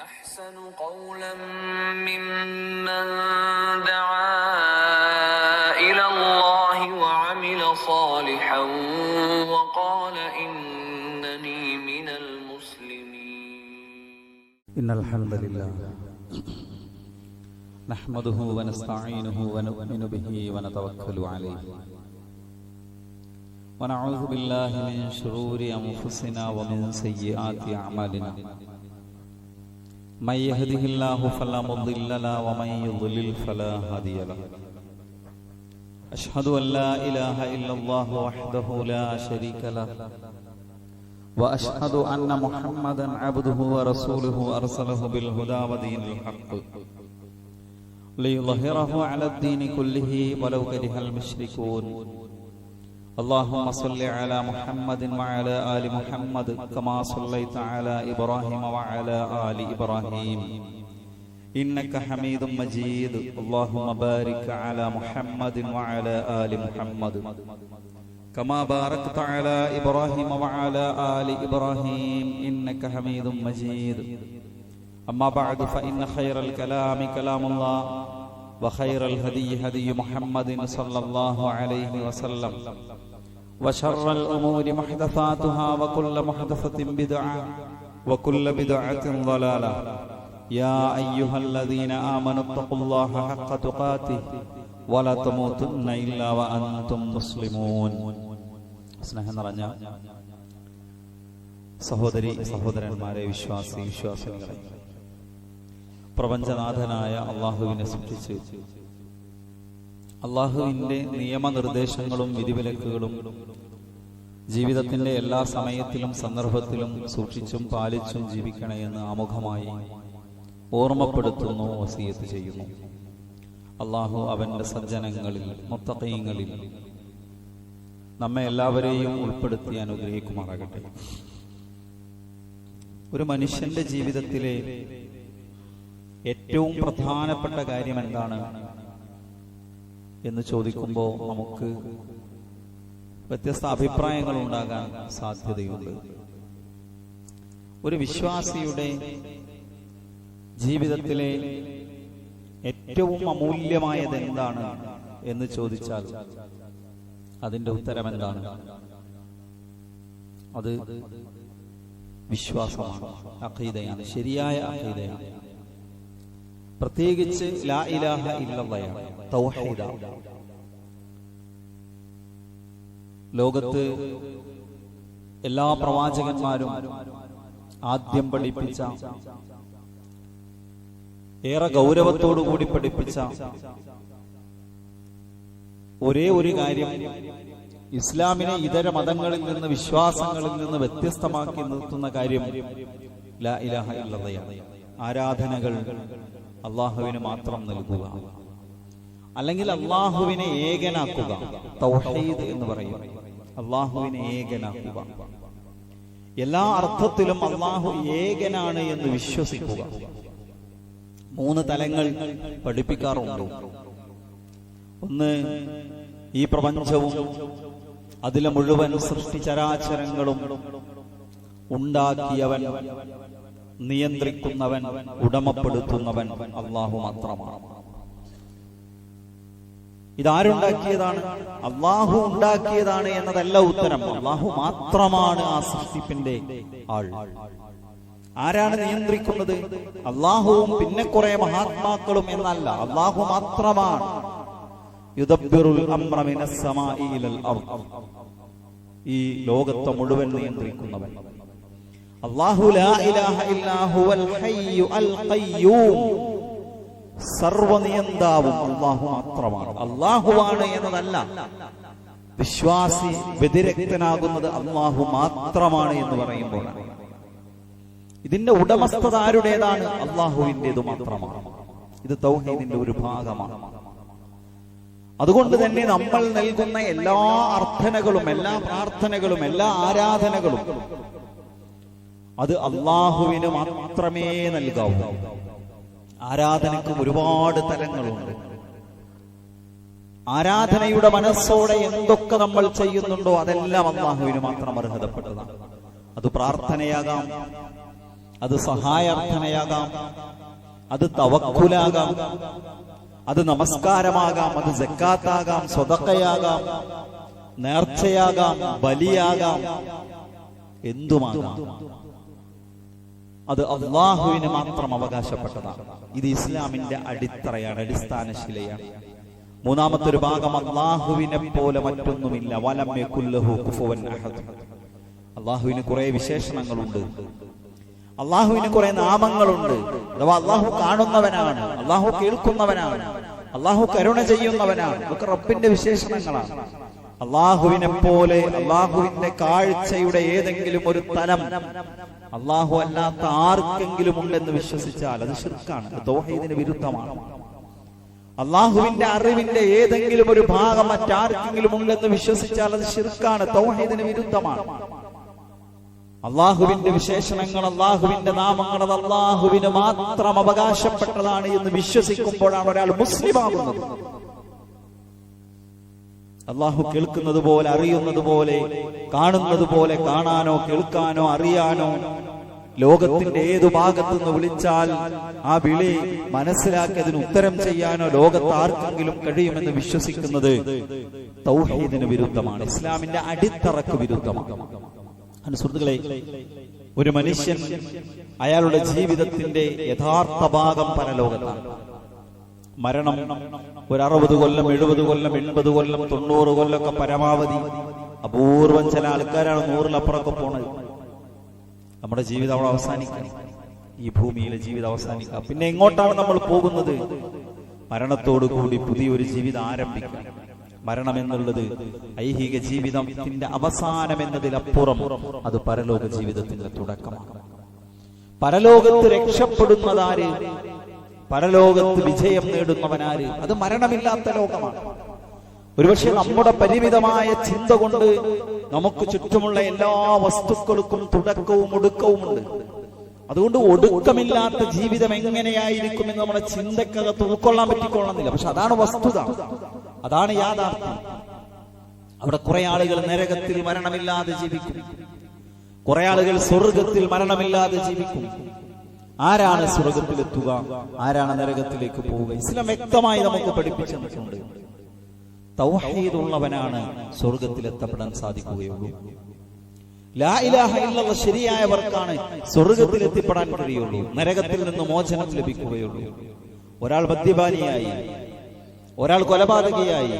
أحسن قولا ممن دعا إلى الله وعمل صالحا وقال إنني من المسلمين. إن الحمد لله نحمده ونستعينه ونؤمن به ونتوكل عليه ونعوذ بالله من شرور أنفسنا ومن سيئات أعمالنا. من يهده الله فلا مضل له ومن يضلل فلا هادي له. أشهد أن لا إله إلا الله وحده لا شريك له وأشهد أن محمدا عبده ورسوله أرسله بالهدى ودين الحق ليظهره على الدين كله ولو كره المشركون. اللهم صل على محمد وعلى آل محمد كما صليت على إبراهيم وعلى آل إبراهيم إنك حميد مجيد. اللهم بارك على محمد وعلى آل محمد كما باركت على إبراهيم وعلى آل إبراهيم إنك حميد مجيد. أما بعد فإن خير الكلام كلام الله وخير الهدي هدي محمد صلى الله عليه وسلم وشر الأمور محدثاتها وكل محدثة بدعة وكل بدعة ضلالة. يا أيها الذين آمنوا اتقوا الله حق تقاته ولا تموتن إلا وأنتم مسلمون. സ്നേഹം നിറഞ്ഞ സഹോദരി സഹോദരന്മാരെ, വിശ്വാസികളെ, പ്രപഞ്ചനാഥനായ അള്ളാഹുവിനെ സൃഷ്ടിച്ച് അള്ളാഹുവിന്റെ നിയമനിർദ്ദേശങ്ങളും വിധിവിലക്കുകളും ജീവിതത്തിന്റെ എല്ലാ സമയത്തിലും സന്ദർഭത്തിലും സൂക്ഷിച്ചും പാലിച്ചും ജീവിക്കണമെന്ന് ആമുഖമായി ഓർമ്മപ്പെടുത്തുന്നു, വസിയത്ത് ചെയ്യുന്നു. അള്ളാഹു അവന്റെ സജ്ജനങ്ങളിൽ മുത്തഖീങ്ങളിൽ നമ്മെ എല്ലാവരെയും ഉൾപ്പെടുത്തി അനുഗ്രഹിക്കുമാറാകട്ടെ. ഒരു മനുഷ്യന്റെ ജീവിതത്തിലെ ഏറ്റവും പ്രധാനപ്പെട്ട കാര്യം എന്താണ് എന്ന് ചോദിക്കുമ്പോൾ നമുക്ക് വ്യത്യസ്ത അഭിപ്രായങ്ങൾ ഉണ്ടാകാൻ സാധ്യതയുണ്ട്. ഒരു വിശ്വാസിയുടെ ജീവിതത്തിലെ ഏറ്റവും അമൂല്യമായത് എന്താണ് എന്ന് ചോദിച്ചാൽ അതിന്റെ ഉത്തരം എന്താണ്? അത് വിശ്വാസമാണ്, അഖീദയാണ്, ശരിയായ അഖീദയാണ്. പ്രത്യേകിച്ച് ലാ ഇലാഹ ഇല്ലല്ലാഹ്, തൗഹീദാണ്. ലോകത്ത് എല്ലാ പ്രവാചകന്മാരും ആദ്യം പഠിപ്പിച്ച, ഏറെ ഗൗരവത്തോടുകൂടി പഠിപ്പിച്ച ഒരേ ഒരു കാര്യം, ഇസ്ലാമിനെ ഇതര മതങ്ങളിൽ നിന്ന്, വിശ്വാസങ്ങളിൽ നിന്ന് വ്യത്യസ്തമാക്കി നിർത്തുന്ന കാര്യം ലാ ഇലാഹ ഇല്ലല്ലാഹ്. ആരാധനകൾ അള്ളാഹുവിന് മാത്രം നൽകുക, അല്ലെങ്കിൽ അള്ളാഹുവിനെ ഏകനാക്കുക. തൗഹീദ് എന്ന് പറയും, അള്ളാഹുവിനെ ഏകനാക്കുക. എല്ലാ അർത്ഥത്തിലും അള്ളാഹു ഏകനാണ് എന്ന് വിശ്വസിക്കുക. 3 തലങ്ങൾ പഠിപ്പിക്കാറുണ്ട്. ഒന്ന്, ഈ പ്രപഞ്ചവും അതിലെ മുഴുവൻ സൃഷ്ടിചരാചരങ്ങളും ഉണ്ടാക്കിയവൻ, നിയന്ത്രിക്കുന്നവൻ, ഉടമപ്പെടുത്തുന്നവൻ അള്ളാഹു മാത്രമാണ്. ഇതാരുണ്ടാക്കിയതാണ്? അള്ളാഹു ഉണ്ടാക്കിയതാണ് എന്നതല്ല ഉത്തരം. അള്ളാഹു മാത്രമാണ് ആ സൃഷ്ടിപ്പിന്റെ ആൾ. ആരാണ് നിയന്ത്രിക്കുന്നത്? അള്ളാഹുവും പിന്നെ കുറെ മഹാത്മാക്കളും എന്നല്ല, അള്ളാഹു മാത്രമാണ്. യുദബ്ബിറുൽ അംറ മിനസ് സമാഇ ഇലൽ അർദ്, ഈ ലോകത്തെ മുഴുവൻ നിയന്ത്രിക്കുന്നവൻ. അല്ലാഹു ലാ ഇലാഹ ഇല്ലാ ഹുവൽ ഹയ്യു അൽ ഖയ്യൂം, സർവനിയന്താവും അല്ലാഹു മാത്രമാണ്. അല്ലാഹുവാണ് എന്നതല്ല, വിശ്വാസി വ്യതിരക്തനാകുന്നത് അല്ലാഹു മാത്രമാണ് എന്ന് പറയുമ്പോഴാണ്. ഇതിന്റെ ഉടമസ്ഥത ആരുടേതാണ്? അല്ലാഹുവിന്റേത് മാത്രമാണ്. ഇത് തൗഹീദിന്റെ ഒരു ഭാഗമാണ്. അതുകൊണ്ട് തന്നെ നമ്മൾ നൽകുന്ന എല്ലാ അർത്ഥനകളും, എല്ലാ പ്രാർത്ഥനകളും, എല്ലാ ആരാധനകളും അത് അള്ളാഹുവിന് മാത്രമേ നൽകാവൂ. ആരാധനയ്ക്ക് ഒരുപാട് തലങ്ങളുണ്ട്. ആരാധനയുടെ മനസ്സോടെ എന്തൊക്കെ നമ്മൾ ചെയ്യുന്നുണ്ടോ അതെല്ലാം അള്ളാഹുവിന് മാത്രം അർഹതപ്പെട്ടതാണ്. അത് പ്രാർത്ഥനയാകാം, അത് സഹായാർത്ഥനയാകാം, അത് തവക്കുലാകാം, അത് നമസ്കാരമാകാം, അത് സക്കാത്താകാം, സ്വതക്കയാകാം, നേർച്ചയാകാം, ബലിയാകാം, എന്തുമാകാം. അത് അല്ലാഹുവിന് മാത്രം അവകാശപ്പെട്ടതാണ്. ഇത് ഇസ്ലാമിന്റെ അടിത്തറയാണ്, അടിസ്ഥാന ശിലയാണ്. മൂന്നാമത്തെ ഒരു ഭാഗം, അല്ലാഹുവിനെ പോലെ മറ്റൊന്നുമില്ല. വലം യകുൽ ലഹു കുഫുവൻ അഹദ്. അല്ലാഹുവിന് കുറെ വിശേഷണങ്ങളുണ്ട്, അല്ലാഹുവിന് കുറെ നാമങ്ങളുണ്ട്. അഥവാ അല്ലാഹു കാണുന്നവനാണ്, അല്ലാഹു കേൾക്കുന്നവനാണ്, അല്ലാഹു കരുണ ചെയ്യുന്നവനാണ്. ഇതൊക്കെ റബ്ബിന്റെ വിശേഷണങ്ങളാണ്. അല്ലാഹുവിനെ പോലെ അല്ലാഹുവിന്റെ കാഴ്ചയുടെ ഏതെങ്കിലും ഒരു തലം അല്ലാഹു അല്ലാത്ത ആർക്കെങ്കിലും ഉണ്ടെന്ന് വിശ്വസിച്ചാൽ അത് ശിർക്കാണ്, തൗഹീദിന് വിരുദ്ധമാണ്. അല്ലാഹുവിന്റെ അറിവിന്റെ ഏതെങ്കിലും ഒരു ഭാഗം മറ്റാർക്കെങ്കിലും ഉണ്ടെന്ന് വിശ്വസിച്ചാൽ അത് ശിർക്കാണ്, തൗഹീദിന് വിരുദ്ധമാണ്. അല്ലാഹുവിന്റെ വിശേഷണങ്ങൾ, അല്ലാഹുവിന്റെ നാമങ്ങൾ അത് അല്ലാഹുവിന് മാത്രം അവകാശപ്പെട്ടതാണ് എന്ന് വിശ്വസിക്കുമ്പോഴാണ് ഒരാൾ മുസ്ലിം ആകുന്നത്. അല്ലാഹു കേൾക്കുന്നത് പോലെ, അറിയുന്നത് പോലെ, കാണുന്നത് പോലെ കാണാനോ കേൾക്കാനോ അറിയാനോ, ലോകത്തിന്റെ ഏതു ഭാഗത്തുനിന്ന് വിളിച്ചാൽ ആ വിളി മനസ്സിലാക്കി അതിന് ഉത്തരം ചെയ്യാനോ ലോകത്ത് ആർക്കെങ്കിലും കഴിയുമെന്ന് വിശ്വസിക്കുന്നത് തൗഹീദിന് വിരുദ്ധമാണ്, ഇസ്ലാമിന്റെ അടിത്തറക്ക് വിരുദ്ധമാണ്. സുഹൃത്തുക്കളെ, ഒരു മനുഷ്യൻ അയാളുടെ ജീവിതത്തിന്റെ യഥാർത്ഥ ഭാഗം പരലോകത്താണ്. മരണം ഒരു 60 കൊല്ലം, 70 കൊല്ലം, 80 കൊല്ലം, 90 കൊല്ലമൊക്കെ പരമാവധി. അപൂർവം ചില ആൾക്കാരാണ് 100-ലപ്പുറമൊക്കെ പോണത്. നമ്മുടെ ജീവിതം അവിടെ അവസാനിക്കുക, ഈ ഭൂമിയിലെ ജീവിതം അവസാനിക്കുക. പിന്നെ എങ്ങോട്ടാണ് നമ്മൾ പോകുന്നത്? മരണത്തോടു കൂടി പുതിയൊരു ജീവിതം ആരംഭിക്കുക. മരണം എന്നുള്ളത് ഐഹിക ജീവിതത്തിന്റെ അവസാനം എന്നതിലപ്പുറം അത് പരലോക ജീവിതത്തിന്റെ തുടക്കമാണ്. പരലോകത്ത് രക്ഷപ്പെടുന്നതാര്? പരലോകത്ത് വിജയം നേടുന്നവനാര്? അത് മരണമില്ലാത്ത ലോകമാണ്. ഒരുപക്ഷെ നമ്മുടെ പരിമിതമായ ചിന്ത കൊണ്ട് നമുക്ക് ചുറ്റുമുള്ള എല്ലാ വസ്തുക്കൾക്കും തുടക്കവും ഒടുക്കവുമുണ്ട്. അതുകൊണ്ട് ഒടുക്കമില്ലാത്ത ജീവിതം എങ്ങനെയായിരിക്കുമെന്ന് നമ്മുടെ ചിന്തക്കകത്ത് ഉൾക്കൊള്ളാൻ പറ്റിക്കൊള്ളുന്നില്ല. പക്ഷെ അതാണ് വസ്തുത, അതാണ് യാഥാർത്ഥ്യം. അവിടെ കുറെ ആളുകൾ നരകത്തിൽ മരണമില്ലാതെ ജീവിക്കും, കുറെ ആളുകൾ സ്വർഗത്തിൽ മരണമില്ലാതെ ജീവിക്കും. ആരാണ് സ്വർഗത്തിലെത്തുക, ആരാണ് നരകത്തിലേക്ക് പോവുക? ഇസ്ലാം വ്യക്തമായി നമുക്ക് പഠിപ്പിച്ചു തന്നിട്ടുണ്ട്. തൗഹീദ് ഉള്ളവനാണ് സ്വർഗത്തിലെത്തപ്പെടാൻ സാധിക്കുകയുള്ളൂ. ലാ ഇലാഹ ഇല്ലല്ലാഹ് ശരിയായവർക്കാണ് സ്വർഗത്തിലെത്തിപ്പെടാൻ കഴിയുള്ളൂ, നരകത്തിൽ നിന്ന് മോചനം ലഭിക്കുകയുള്ളൂ. ഒരാൾ മദ്യപാനിയായി, ഒരാൾ കൊലപാതകിയായി,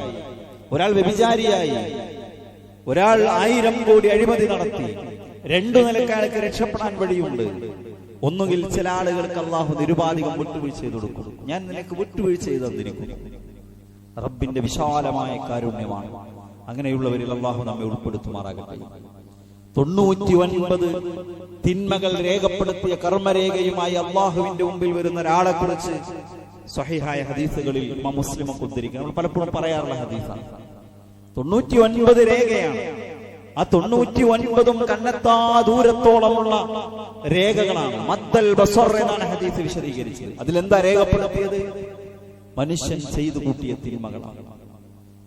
ഒരാൾ വ്യഭിചാരിയായി, ഒരാൾ 1000 കോടി അഴിമതി നടത്തി, 2 നിലക്കാർക്ക് രക്ഷപ്പെടാൻ വഴിയുണ്ട്. ഒന്നുകിൽ ചില ആളുകൾക്ക് അല്ലാഹു നിരുപാധികം വിട്ടുവീഴ്ച ചെയ്തു കൊടുക്കും. ഞാൻ നിനക്ക് വിട്ടുവീഴ്ച ചെയ്തു തന്നിരിക്കുന്നു. റബ്ബിന്റെ വിശാലമായ കാരുണ്യമാണ്. അങ്ങനെയുള്ളവരിൽ അല്ലാഹു നമ്മെ ഉൾപ്പെടുത്തുമാറാകട്ടെ. 99 തിന്മകൾ രേഖപ്പെടുത്തിയ കർമ്മരേഖയുമായി അല്ലാഹുവിന്റെ മുമ്പിൽ വരുന്ന ഒരാളെ കുറിച്ച് സ്വഹീഹായ ഹദീസുകളിൽ ഇമാം മുസ്ലിം ഒക്കെ ഉദ്ധരിക്കുന്നു. നമ്മൾ പലപ്പോഴും പറയാറുള്ള ഹദീസാണ്. 99 രേഖയാണ്. ആ 99ഉം കണ്ണെത്താ ദൂരത്തോളമുള്ള രേഖകളാണ്. മദ്ദൽ ബസർ എന്നാണ് ഹദീസ് വിശദീകരിച്ചത്. അതിലെന്താ രേഖപ്പെടുത്തിയത്? മനുഷ്യൻ ചെയ്തു കൂട്ടിയ തിന്മകളാണ്.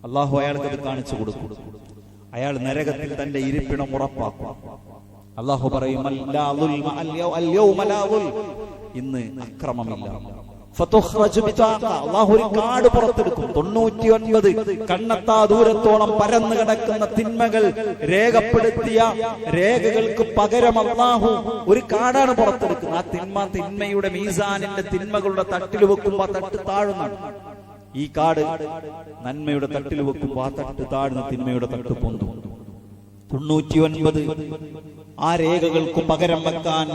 അല്ലാഹു അയാൾക്ക് അത് കാണിച്ചു കൊടുക്കും. അയാൾ നരകത്തിൽ തന്റെ ഇരിപ്പിടം ഉറപ്പാക്കും. അല്ലാഹു പറയും, ഇന്ന് അക്രമമില്ല. അല്ലാഹു ഒരു കാർഡ് പുറത്തെടുക്കും. 99 കണ്ണെത്താ ദൂരത്തോളം പരന്നു കിടക്കുന്ന തിന്മകൾ രേഖപ്പെടുത്തിയ രേഖകൾക്ക് പകരം അല്ലാഹു ഒരു കാർഡാണ് പുറത്തെടുക്കുന്നത്. ആ തിന്മയുടെ മീസാനിന്റെ തിന്മകളുടെ തട്ടിൽ വെക്കുമ്പോ ആ തട്ട് താഴുന്നു. ഈ കാർഡ് നന്മയുടെ തട്ടിൽ വെക്കുമ്പോ ആ തട്ട് താഴ്ന്ന് തിന്മയുടെ തട്ട് പൊന്തും. 99 ആ രേഖകൾക്ക് പകരം വെക്കാൻ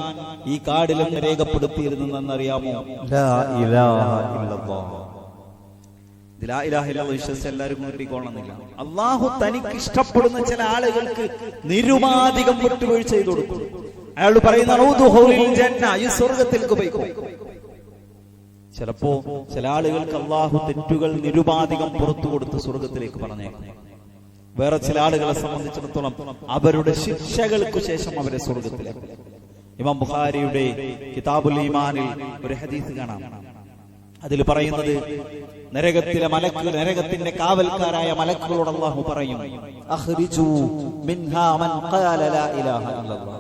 ഈ കാർഡിലും രേഖപ്പെടുത്തിയിരുന്നെന്നറിയാമോ? ലാ ഇലാഹ ഇല്ലല്ലാഹ്. ലാ ഇലാഹ ഇല്ലല്ലാഹ് വിശ്വസിച്ച് എല്ലാവരും കൂട്ടിക്കൊള്ളണമെന്നില്ല. അല്ലാഹു തനിക്ക് ഇഷ്ടപ്പെടുന്ന ചില ആളുകൾക്ക് നിരുപാധികം വിട്ടുവീഴ്ച ചെയ്തു കൊടുക്കും. അയാൾ പറയുന്ന ഈ സ്വർഗത്തിലേക്ക് പോയിക്കോ. ചിലപ്പോ ചില ആളുകൾക്ക് അല്ലാഹു തെറ്റുകൾ നിരുപാധികം പുറത്തു കൊടുത്ത് സ്വർഗത്തിലേക്ക് പറഞ്ഞേക്കും. വേറെ ചില ആളുകളെ സംബന്ധിച്ചിടത്തോളം അവരുടെ ശിക്ഷകൾക്ക് ശേഷം അവരെ സ്വർഗത്തിലേക്ക്. ഇമാം ബുഖാരിയുടെ കിതാബുൽ ഈമാനിൽ ഒരു ഹദീസ് കാണാം. അതിൽ പറയുന്നത്, നരകത്തിന്റെ കാവൽക്കാരായ മലക്കുകളോട് അല്ലാഹു പറയും, അഖ്രിജൂ മിൻഹാ മൻ ഖാല ലാ ഇലാഹ ഇല്ലല്ലാഹ്.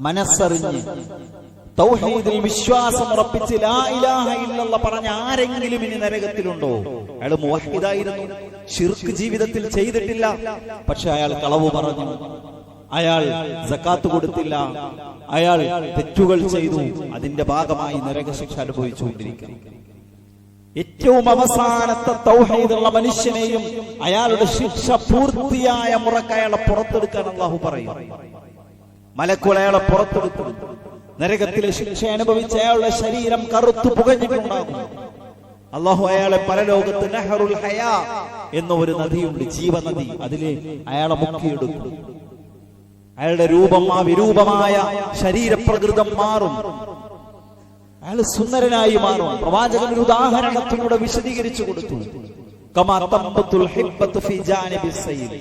മനസ്സറിഞ്ഞ് തൗഹീദിൽ വിശ്വാസം ഉറപ്പിച്ച് ലാ ഇലാഹ ഇല്ലല്ലാഹ് പറഞ്ഞ ആരെങ്കിലും ഇനി നരകത്തിലുണ്ടോ? അയാൾ മുവഹിദായിരുന്നു, ശിർക്ക് ജീവിതത്തിൽ ചെയ്തിട്ടില്ല, പക്ഷെ അയാൾ കളവ് പറഞ്ഞു, അയാൾ സക്കാത്ത് കൊടുത്തില്ല, അയാൾ തെറ്റുകൾ ചെയ്തു, അതിന്റെ ഭാഗമായി നരകശിക്ഷ അനുഭവിച്ചുകൊണ്ടിരിക്കുന്നു. ഏറ്റവും അവസാനത്തെ തൗഹീദുള്ള മനുഷ്യനെയും അയാളുടെ ശിക്ഷ പൂർത്തിയായ മുറക്ക് അയാളെ പുറത്തെടുക്കാൻ അല്ലാഹു പറയും. മലക്കുകൾ അയാളെ പുറത്തെടുക്കും. നരകത്തിലെ ശിക്ഷ അനുഭവിച്ച അയാളുടെ ശരീരം കറുത്തു പുകഞ്ഞിട്ടുണ്ടാകും. അല്ലാഹു അയാളെ പരലോകത്ത് നഹറുൽ ഹയാ എന്ന ഒരു നദിയുണ്ട്, ജീവനദി, അതിലെ അയാളെ മുക്കിയെടുക്കും. അയാളുടെ രൂപം, ആ വിരൂപമായ ശരീരപ്രകൃതം മാറും, അയാൾ സുന്ദരനായി മാറും. പ്രവാചകൻ ഒരു ഉദാഹരണത്തിലൂടെ വിശദീകരിച്ചു കൊടുത്തു. കമാ തംബത്തുൽ ഹിബ്ബത്തു ഫീ ജാനിബിസ് സൈൽ,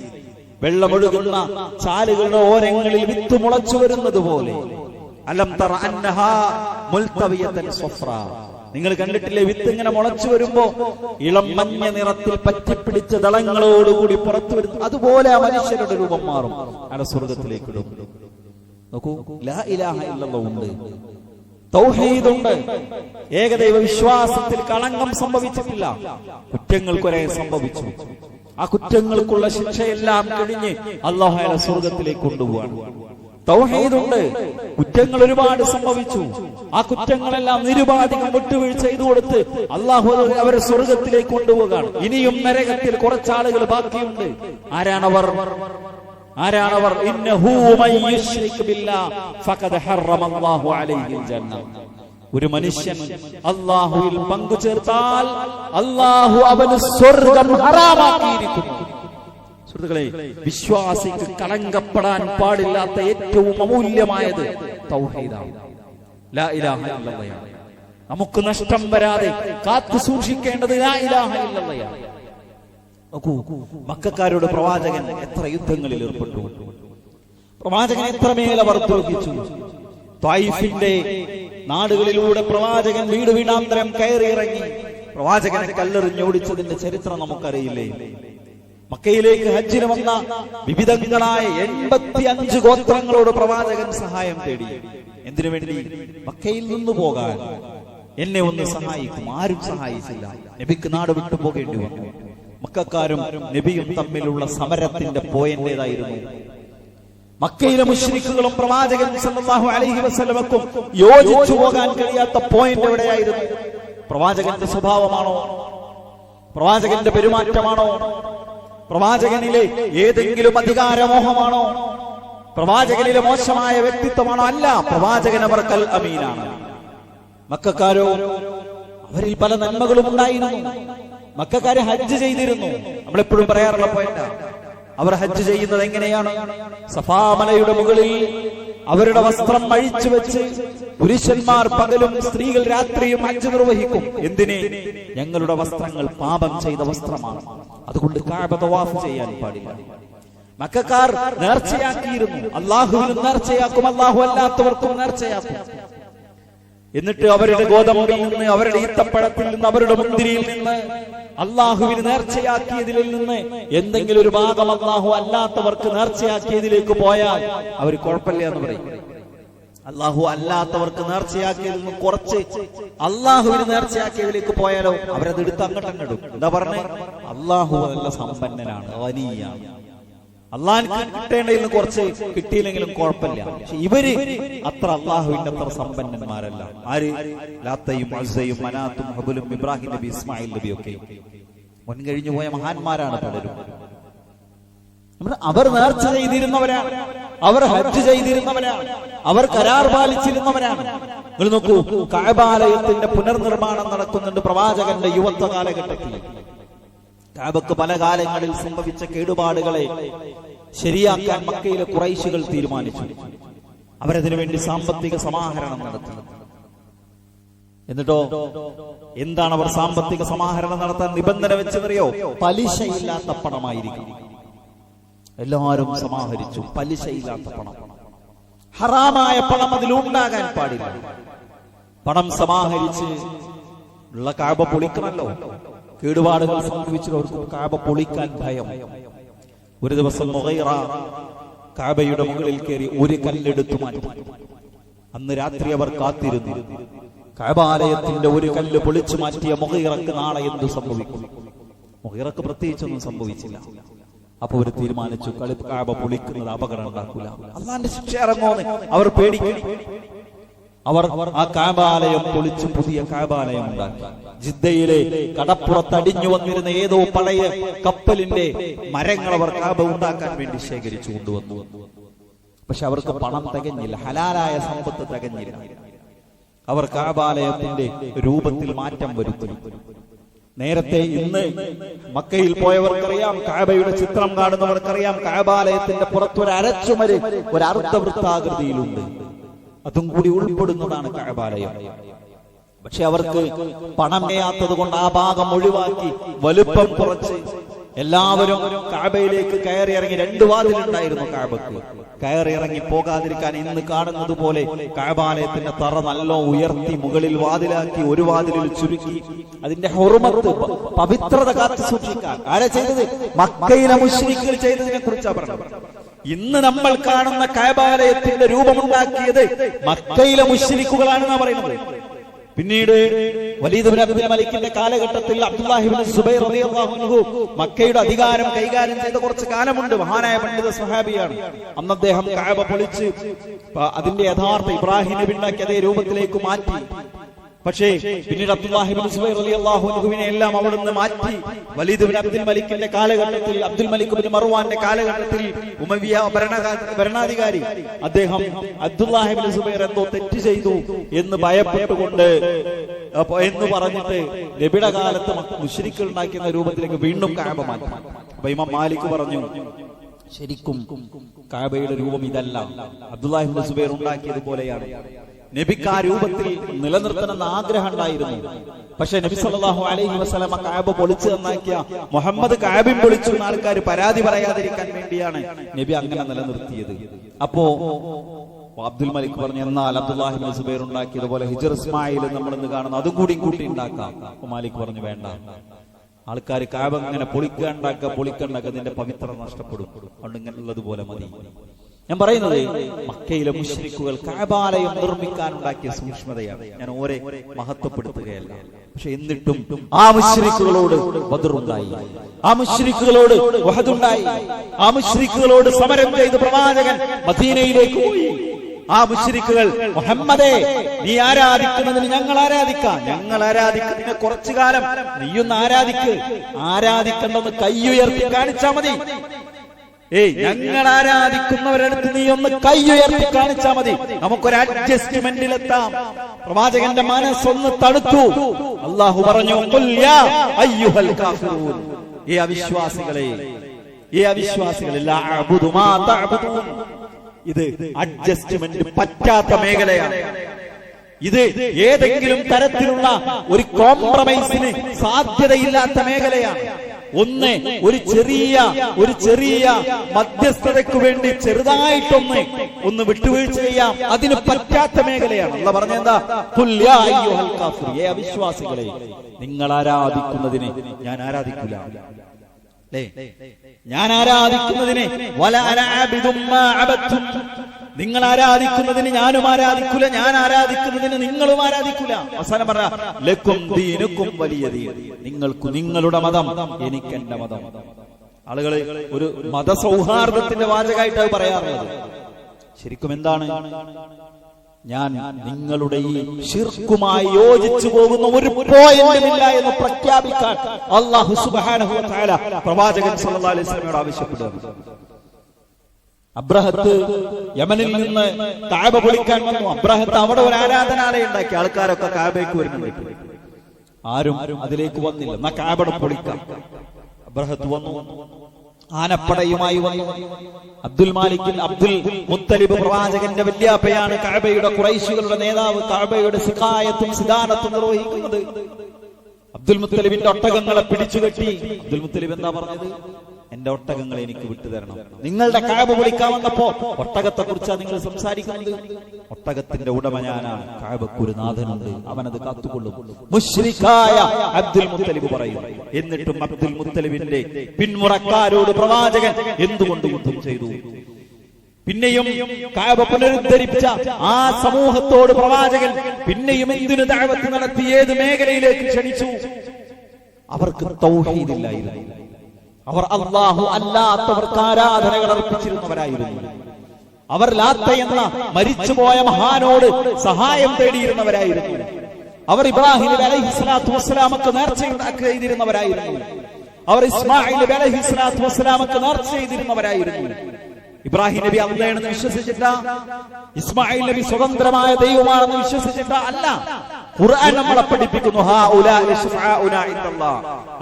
വെള്ളമൊഴുകുന്ന ചാലുകളുടെ ഓരങ്ങളിൽ വിത്ത് മുളച്ചു വരുന്നത് പോലെ. അലം തറ അന്നഹാ മുൽതവിയതൻ സഫ്രാ, നിങ്ങൾ കണ്ടിട്ടില്ലേ വിത്ത് ഇങ്ങനെ മുളച്ചു വരുമ്പോ ഇളം മഞ്ഞ നിറത്തിൽ പറ്റിപ്പിടിച്ച ദളങ്ങളോടുകൂടി പുറത്തു വരുന്നു. അതുപോലെ ആ മനുഷ്യരുടെ രൂപം മാറും, അയാളെ സ്വർഗത്തിലേക്ക് ഇടും. നോക്കൂ, ലാ ഇലാഹ ഇല്ലല്ലാഹ് ഉണ്ട്, തൗഹീദുണ്ട്, ഏകദൈവ വിശ്വാസത്തിൽ കളങ്കം സംഭവിച്ചിട്ടില്ല. കുറ്റങ്ങൾ കുറെ സംഭവിച്ചു, ആ കുറ്റങ്ങൾക്കുള്ള ശിക്ഷയെല്ലാം കഴിഞ്ഞ് അല്ലാഹു അയാളെ സ്വർഗത്തിലേക്ക് കൊണ്ടുപോവാണ്. തൗഹീദുണ്ട്, കുറ്റങ്ങൾ ഒരുപാട് സംഭവിച്ചു, ആ കുറ്റങ്ങളെല്ലാം നിരുപാധികം വിട്ടുവീഴ്ച ചെയ്തു കൊടുത്ത് അല്ലാഹു അവരെ സ്വർഗത്തിലേക്ക് കൊണ്ടുപോവുകയാണ്. ഇനിയും നരകത്തിൽ കുറച്ചാളുകൾ ബാക്കിയുണ്ട്. ആരാണവർ? ഇന്നഹു മൻ യുശ്രിക് ബില്ലാഹ് ഫഖദ് ഹറമല്ലാഹു അലൈഹിൽ ജന്ന. ഒരു മനുഷ്യൻ അല്ലാഹുവിൽ പങ്കു ചേർത്താൽ അല്ലാഹു അവന് സ്വർഗ്ഗം ഹറാമാക്കിയിരിക്കുന്നു. സുഹൃത്തുക്കളെ, വിശ്വാസിക്ക് കളങ്കപ്പെടാൻ പാടില്ലാത്ത ഏറ്റവും അമൂല്യമായത് തൗഹീദാണ്, ലാ ഇലാഹ ഇല്ലല്ലാഹ്. നമുക്ക് നഷ്ടം വരാതെ കാത്തു സൂക്ഷിക്കേണ്ടത് ലാ ഇലാഹ ഇല്ലല്ലാഹ്. നോക്കൂ, മക്കക്കാരോട് പ്രവാചകൻ എത്ര യുദ്ധങ്ങളിൽ ഏർപ്പെട്ടു, പ്രവാചകൻ എത്രമേൽ അവർ ദ്രോഹിച്ചു. ത്വായിഫിന്റെ നാടുകളിലൂടെ പ്രവാചകൻ വീട് വീടാന്തരം കയറിയിറങ്ങി പ്രവാചകനെ കല്ലെറിഞ്ഞോടിച്ചതിന്റെ ചരിത്രം നമുക്കറിയില്ലേ? മക്കയിലേക്ക് ഹജ്ജിന് വന്ന വിവിധങ്ങളായ 85 ഗോത്രങ്ങളോട് പ്രവാചകൻ സഹായം തേടി. എന്തിനു വേണ്ടി? മക്കയിൽ നിന്ന് പോകാൻ. എന്നെ ഒന്ന് സഹായിക്കും. ആരും സഹായിച്ചില്ല. നബിക്ക് നാട് വിട്ടു പോകേണ്ടി വന്നു. മക്കക്കാരും നബിയും തമ്മിലുള്ള സമരത്തിന്റെ പോയിന്റേതായിരുന്നു. മക്കയിലെ മുശ്രിക്കുകളും പ്രവാചകൻ സല്ലല്ലാഹു അലൈഹി വസല്ലമക്കും യോജിച്ചു പോകാൻ കഴിയാത്ത പോയിന്റ് എവിടെയായിരുന്നു? പ്രവാചകന്റെ സ്വഭാവമാണോ? പ്രവാചകന്റെ പെരുമാറ്റമാണോ? പ്രവാചകനിലെ ഏതെങ്കിലും അധികാരമോഹമാണോ? പ്രവാചകനിലെ മോശമായ വ്യക്തിത്വമാണോ? അല്ല, പ്രവാചകൻ അവർക്കൽ അമീനാണ്. മക്കക്കാരോ, അവരിൽ പല നന്മകളും ഉണ്ടായിരുന്നു. മക്കക്കാര് ഹജ്ജ് ചെയ്തിരുന്നു. നമ്മളെപ്പോഴും പറയാറുള്ള പോയിന്റ്, അവർ ഹജ്ജ് ചെയ്യുന്നത് എങ്ങനെയാണ്? സഫാ മലയുടെ മുകളിൽ അവരുടെ വസ്ത്രം അഴിച്ചു വെച്ച് പുരുഷന്മാർ പകലും സ്ത്രീകൾ രാത്രിയും ഹജ്ജ് നിർവഹിക്കും. എന്തിനെ? ഞങ്ങളുടെ വസ്ത്രങ്ങൾ പാപം ചെയ്ത വസ്ത്രമാണ്, അതുകൊണ്ട് കഅബ തവാഫ് ചെയ്യാൻ പാടില്ല. മക്കക്കാർ നേർച്ചയാക്കിയിരുന്നു. അല്ലാഹുവിനും നേർച്ചയാക്കും, അല്ലാഹു അല്ലാത്തവർക്കും നേർച്ചയാക്കും. എന്നിട്ട് അവരുടെ ഗോതമ്പിൽ നിന്ന്, അവരുടെ ഈത്തപ്പഴത്തിൽ നിന്ന്, അവരുടെ മുന്തിരിയിൽ നിന്ന് അല്ലാഹുവിന് നേർച്ചയാക്കിയതിൽ നിന്ന് എന്തെങ്കിലും ഒരു ഭാഗം അല്ലാഹു അല്ലാത്തവർക്ക് നേർച്ചയാക്കിയതിലേക്ക് പോയാൽ അവർ കുഴപ്പമില്ല എന്ന് പറയും. അല്ലാഹു അല്ലാത്തവർക്ക് നേർച്ചയാക്കിയതിൽ നിന്ന് കുറച്ച് അല്ലാഹുവിന് നേർച്ചയാക്കിയതിലേക്ക് പോയാലോ അവരത് എടുത്ത് അങ്ങോട്ട് തന്നെ ഇടും. എന്താ പറഞ്ഞേ? അല്ലാഹു നല്ല സമ്പന്നനാണ്, വലിയാണ്, അള്ളാഹ് കിട്ടേണ്ടതിൽ നിന്ന് കുറച്ച് കിട്ടിയില്ലെങ്കിലും കുഴപ്പമില്ല. പക്ഷെ ഇവര് അത്ര അള്ളാഹുവിന്റെ അത്ര സമ്പന്നന്മാരല്ല. ആര്? ലാത്തയും ഉസ്സയും മനാത്തും ഹബലും ഇബ്രാഹിം നബി ഇസ്മായിൽ നബിയൊക്കെ മുൻകഴിഞ്ഞു പോയ മഹാന്മാരാണ് പലരും. അവർ നേർച്ച ചെയ്തിരുന്നവരാണ്, അവർ ഹജ്ജ് ചെയ്തിരുന്നവരാണ്, അവർ കരാർ പാലിച്ചിരുന്നവരാണ്. നിങ്ങൾ നോക്കൂ, കഅബാലയത്തിന്റെ പുനർനിർമ്മാണം നടക്കുന്നുണ്ട് പ്രവാചകന്റെ യുവത്വ കാലഘട്ടത്തിൽ. കഅബക്ക് പല കാലങ്ങളിൽ സംഭവിച്ച കേടുപാടുകളെ ശരിയാക്കാൻ മക്കയിലെ ഖുറൈശികൾ തീരുമാനിച്ചു. അവരതിനു വേണ്ടി സാമ്പത്തിക സമാഹരണം നടത്തി. എന്നിട്ടോ എന്താണ് അവർ സാമ്പത്തിക സമാഹരണം നടത്താൻ നിബന്ധന വെച്ചതറിയോ? പലിശയില്ലാത്ത പണമായിരിക്കും. എല്ലാവരും സമാഹരിച്ചു. പലിശയില്ലാത്ത പണം, ഹറാമായ പണം അതിലുണ്ടാകാൻ പാടില്ല. പണം സമാഹരിച്ച് ഉള്ള കഅബ പൊളിക്കണല്ലോ. കേടുപാടുകൾ സംഭവിച്ചവർക്ക് കഅബ പൊളിക്കാൻ ഭയം. ഒരു ദിവസം മുഗൈറ കഅബയുടെ മുകളിൽ കയറി ഒരു കല്ലെടുത്തു മാറ്റി. അന്ന് രാത്രി അവർ കാത്തിരുന്നു. കഅബാലയത്തിന്റെ ഒരു കല്ല് പൊളിച്ചു മാറ്റിയ മുഗീറക്ക് നാളെ എന്തു സംഭവിക്കും? മുഗീറക്ക് പ്രത്യേകിച്ചൊന്നും സംഭവിച്ചില്ല. അപ്പൊ അവർ തീരുമാനിച്ചു, കഅബ പൊളിക്കുന്നത് അപകടം ഉണ്ടാക്കൂല, അല്ലാഹുവിന്റെ ശിക്ഷ ഇറങ്ങുമെന്ന് അവർ പേടിക്കും. അവർ ആ കഅബാലയം പൊളിച്ച് പുതിയ കഅബാലയം ഉണ്ടാക്കി. ജിദ്ദയിലെ കടപ്പുറത്ത് അടിഞ്ഞു വന്നിരുന്ന ഏതോ പഴയ കപ്പലിന്റെ മരങ്ങൾ അവർ കഅബ ഉണ്ടാക്കാൻ വേണ്ടി ശേഖരിച്ചു കൊണ്ടുവന്നു. പക്ഷെ അവർക്ക് പണം തികഞ്ഞില്ല, ഹലാലായ സമ്പത്ത് തികഞ്ഞില്ല. അവർ കഅബാലയത്തിന്റെ രൂപത്തിൽ മാറ്റം വരുത്തി. നേരത്തെ ഇന്ന് മക്കയിൽ പോയവർക്കറിയാം, കഅബയുടെ ചിത്രം കാണുന്നവർക്കറിയാം, കഅബാലയത്തിന്റെ പുറത്തൊരു അരച്ചുമര് ഒരു അർദ്ധവൃത്താകൃതിയിലുണ്ട്. അതും കൂടി ഉൾപ്പെടുന്നതാണ് കഅബാലയം. പക്ഷെ അവർക്ക് പണം ചെയ്യാത്തത് കൊണ്ട് ആ ഭാഗം ഒഴിവാക്കി വലുപ്പം കുറച്ച് എല്ലാവരും കഅബയിലേക്ക് കയറി ഇറങ്ങി. 2 വാതിലുണ്ടായിരുന്നു കഅബക്ക്. കയറി ഇറങ്ങി പോകാതിരിക്കാൻ ഇന്ന് കാണുന്നത് പോലെ കഅബാലയത്തിന്റെ തറ നല്ല ഉയർത്തി മുകളിൽ വാതിലാക്കി, ഒരു വാതിലിൽ ചുരുക്കി. അതിന്റെ ഹുർമത്ത്, പവിത്രത കാത്തു സൂക്ഷിക്കാൻ ആരാ ചെയ്തത്? മക്കയിലെ മുശ്രിക്കുകൾ ചെയ്തതിനെ കുറിച്ചാണ് പറഞ്ഞത്. ഇന്ന് നമ്മൾ കാണുന്ന കഅബാലയത്തിന്റെ രൂപമുണ്ടാക്കിയത് മക്കയിലെ മുശ്രിക്കുകളാണെന്നാണ് പറയുന്നത്. പിന്നീട് വലീദ് ഇബ്നു അബ്ദുൽ മലിക്കിന്റെ കാലഘട്ടത്തിൽ അബ്ദുല്ലാഹി ഇബ്നു സുബൈർ റളിയല്ലാഹു അൻഹു മക്കയുടെ അധികാരം കൈകാര്യം ചെയ്ത കുറച്ച് കാലമുണ്ട്. മഹാനായ പണ്ഡിത സ്വഹാബിയാണ്. അന്ന് അദ്ദേഹം കഅബ പൊളിച്ച് അതിന്റെ യഥാർത്ഥ ഇബ്രാഹിം നബി ഉണ്ടാക്കിയ അതേ രൂപത്തിലേക്ക് മാറ്റി. പക്ഷേ പിന്നീട് അബ്ദുല്ലാഹി ഇബ്നു സുബൈർ റളിയല്ലാഹു അൻഹുവിനെ എല്ലാം അവിടുന്ന് മാറ്റി. വലീദ് ഇബ്നു അബ്ദുൽ മലിക്കിന്റെ കാലഘട്ടത്തിൽ, അബ്ദുൽ മലിക് ഇബ്നു മർവാന്റെ കാലഘട്ടത്തിൽ ഉമയ്യ ഭരണാധികാരി അദ്ദേഹം അബ്ദുല്ലാഹി ഇബ്നു സുബൈർ എന്തോ തെറ്റ് ചെയ്തു എന്ന് ഭയപ്പെട്ടുകൊണ്ട് എന്ന് പറഞ്ഞിട്ട് നബിയുടെ കാലത്ത് മുശ്രിക്കുകൾ ഉണ്ടാക്കുന്ന രൂപത്തിലേക്ക് വീണ്ടും കഅബ മാറ്റി. അപ്പൊ ഇമാം മാലിക് പറഞ്ഞു, ശരിക്കും കഅബയുടെ രൂപം ഇതല്ല, അബ്ദുല്ലാഹി ഇബ്നു സുബൈർ ഉണ്ടാക്കിയതുപോലെയാണ്. നബിക്ക് ആ രൂപത്തിൽ നിലനിർത്തണമെന്ന് ആഗ്രഹം ഉണ്ടായിരുന്നു. പക്ഷെ നബി സല്ലല്ലാഹു അലൈഹി വസല്ലമ കഅബ പൊളിച്ചു നന്നാക്കിയ മുഹമ്മദ് കഅബയും പൊളിച്ചു എന്ന ആൾക്കാർ പരാതി പറയാതിരിക്കാൻ വേണ്ടിയാണ് നബി അങ്ങനെ നിലനിർത്തിയത്. അപ്പോ അബ്ദുൽ മലിക് പറഞ്ഞു, എന്നാൽ അബ്ദുല്ലാഹി ഇബ്നു സുബൈർ ഉണ്ടാക്കിയതുപോലെ ഹിജ്ർ ഇസ്മായിൽ നമ്മൾ ഇന്ന് കാണുന്നു, അതും കൂടി കൂട്ടി ഉണ്ടാക്കാം. അപ്പൊ മാലിക് പറഞ്ഞു, വേണ്ട, ആൾക്കാർ കഅബ ഇങ്ങനെ പൊളിക്കണ്ടാക്ക അതിന്റെ പവിത്രത നഷ്ടപ്പെടും, അതുകൊണ്ട് ഇങ്ങനെയുള്ളതുപോലെ മതി. ഞാൻ പറയുന്നത് മക്കയിലെ മുശ്രിക്കുകൾ കഅബാലയം നിർമ്മിക്കാനുണ്ടാക്കിയ സൂക്ഷ്മതയാണ്. ഞാൻ ഓരെ മഹത്വപ്പെടുത്തുകയല്ല. പക്ഷെ എന്നിട്ടും ആ മുശ്രിക്കുകളോട് ബദറുണ്ടായി, ആ മുശ്രിക്കുകളോട് വഹദുണ്ടായി, ആ മുശ്രിക്കുകളോട് സമരം ചെയ്ത് പ്രവാചകൻ മദീനയിലേക്ക് പോയി. ആ മുശ്രിക്കുകൾ, മുഹമ്മദേ, നീ ആരാധിക്കുന്നതിന് ഞങ്ങൾ ആരാധിക്കാം, ഞങ്ങൾ ആരാധിക്കുന്നതിന് കുറച്ചു കാലം നീയൊന്ന് ആരാധിക്കണ്ടെന്ന് കൈയുയർത്തി കാണിച്ചാ മതി. ഞങ്ങൾ ആരാധിക്കുന്നവരടുത്ത് നീ ഒന്ന് കൈ ഉയർത്തി കാണിച്ചാൽ മതി, നമുക്കൊരു അഡ്ജസ്റ്റ്മെന്റിലെത്താം. പ്രവാചകന്റെ മനസ്സൊന്ന് തണുത്തു. അല്ലാഹു പറഞ്ഞു, ഖുൽ യാ അയ്യുഹൽ കാഫിറൂൻ, ഈ അവിശ്വാസികളെ ലാ അഅബുദു മാ തഅബുദൂൻ. ഇത് അഡ്ജസ്റ്റ്മെന്റ് പറ്റാത്ത മേഖലയാണ്. ഇത് ഏതെങ്കിലും തരത്തിലുള്ള ഒരു കോംപ്രമൈസിന് സാധ്യതയില്ലാത്ത മേഖലയാണ്. ഒരു ചെറിയ മധ്യസ്ഥതയ്ക്ക് വേണ്ടി ചെറുതായിട്ടൊന്ന് വിട്ടുവീഴ്ച ചെയ്യാം, അതിന് പറ്റാത്ത മേഖലയാണ്. അല്ലാഹു പറഞ്ഞെന്താ? ഖുൽ യാ അയ്യുഹൽ കാഫിർ, അവിശ്വാസികളെ, നിങ്ങൾ ആരാധിക്കുന്നതിനെ ഞാൻ ആരാധിക്കില്ല. ഞാൻ ആരാധിക്കുന്നതിനെ വല അനഅബിദു മാ അബദതും, നിങ്ങൾ ആരാധിക്കുന്നതിന് ഞാനും ആരാധിക്കൂല, ഞാൻ ആരാധിക്കുന്നതിന് നിങ്ങളും ആരാധിക്കൂല. അവസാനം പറഞ്ഞ ലക്കും ദീനുക്കും വലിയ ദീൻ, നിങ്ങൾക്ക് നിങ്ങളുടെ മതം, എനിക്ക് എന്റെ മതം. ആളുകൾ ഒരു മതസൗഹാർദ്ദത്തിന്റെ വാചകമായിട്ടാണ് പറയാറുള്ളത്. ശരിക്കും എന്താണ്? ഞാൻ നിങ്ങളുടെ ഈ ശിർക്കുമായി യോജിച്ചു പോകുന്ന ഒരു പോയിന്റുമില്ല എന്ന് പ്രഖ്യാപിക്കാൻ അല്ലാഹു സുബ്ഹാനഹു വ തആല പ്രവാചകൻ സല്ലല്ലാഹു അലൈഹി വസല്ലമയോട് ആവശ്യപ്പെടുന്നു. അബ്രഹത്ത് യമനിൽ നിന്ന് കഅബ പൊളിക്കാൻ വന്നു. അബ്രഹത്ത് അവിടെ ഒരു ആരാധനാലയം ഉണ്ടാക്കി. ആൾക്കാരൊക്കെ കഅബയ്ക്ക് വരുന്നുണ്ട്. ആരും അതിലേക്ക് വന്നില്ല. എന്നാ കഅബ പൊളിക്കാം. അബ്രഹത്ത് വന്നു, ആനപ്പടയുമായി വന്നു. അബ്ദുൽ മുത്തലിബ് പ്രവാചകന്റെ വല്യാപ്പയാണ്, കഅബയുടെ ഖുറൈശികളുടെ നേതാവ്, കഅബയുടെ സിഖായത്തും സിദാനത്തും നിർവഹിക്കുന്നത്. അബ്ദുൽ മുത്തലിബിന്റെ ഒട്ടകങ്ങളെ പിടിച്ചുകെട്ടി. അബ്ദുൽ മുത്തലിബ് എന്താ പറഞ്ഞത്? എന്റെ ഒട്ടകങ്ങളെ എനിക്ക് വിട്ടുതരണം. നിങ്ങളുടെ കഅബ പൊളിക്കാൻ വന്നപ്പോ ഒട്ടകത്തെ കുറിച്ചാണ് നിങ്ങൾ സംസാരിക്കുന്നത്. ഒട്ടകത്തിന്റെ ഉടമ ഞാനാണ്, കഅബക്ക് ഒരു നാഥനുണ്ട്, അവനത് കാത്തുകൊള്ളും. മുശ്രിക്കായ അബ്ദുൽ മുത്തലിബ് പറയും. എന്നിട്ടും അബ്ദുൽ മുത്തലിബിന്റെ പിന്മുറക്കാരോട് പ്രവാചകൻ എന്തുകൊണ്ട് യുദ്ധം ചെയ്തു? പിന്നെയും കഅബ പുനരുദ്ധരിച്ച ആ സമൂഹത്തോട് പ്രവാചകൻ പിന്നെയും എന്തിനു ദഅവത്ത് നടത്തി, ഏത് മേഖലയിലേക്ക് ക്ഷണിച്ചു? അവർക്ക് തൗഹീദ് ഇല്ലായിരുന്നു. അവർ അല്ലാഹു അല്ലാത്തവർക്ക് ആരാധനകൾ അർപ്പിച്ചിരുന്നവരായിരുന്നു. അവർ ലാത്ത എന്ന മരിച്ചുപോയ മഹാനോട് സഹായം തേടിയിരുന്നവരായിരുന്നു. അവർ ഇബ്രാഹിം നബി അലൈഹിസ്സലാത്തു വസ്സലാമക്ക് നേർച്ച ചെയ്തിരുന്നവരായിരുന്നു. അവർ ഇസ്മായിൽ നബി അലൈഹിസ്സലാത്തു വസ്സലാമക്ക് നേർച്ച ചെയ്തിരുന്നവരായിരുന്നു. ഇബ്രാഹിം നബി അല്ലാഹുവിനെ വിശ്വസിച്ചിട്ട, ഇസ്മായിൽ നബി സ്വതന്ത്രമായ ദൈവമാണെന്ന് വിശ്വസിച്ചിട്ട അല്ല. ഖുർആൻ നമ്മളെ പഠിപ്പിക്കുന്നു,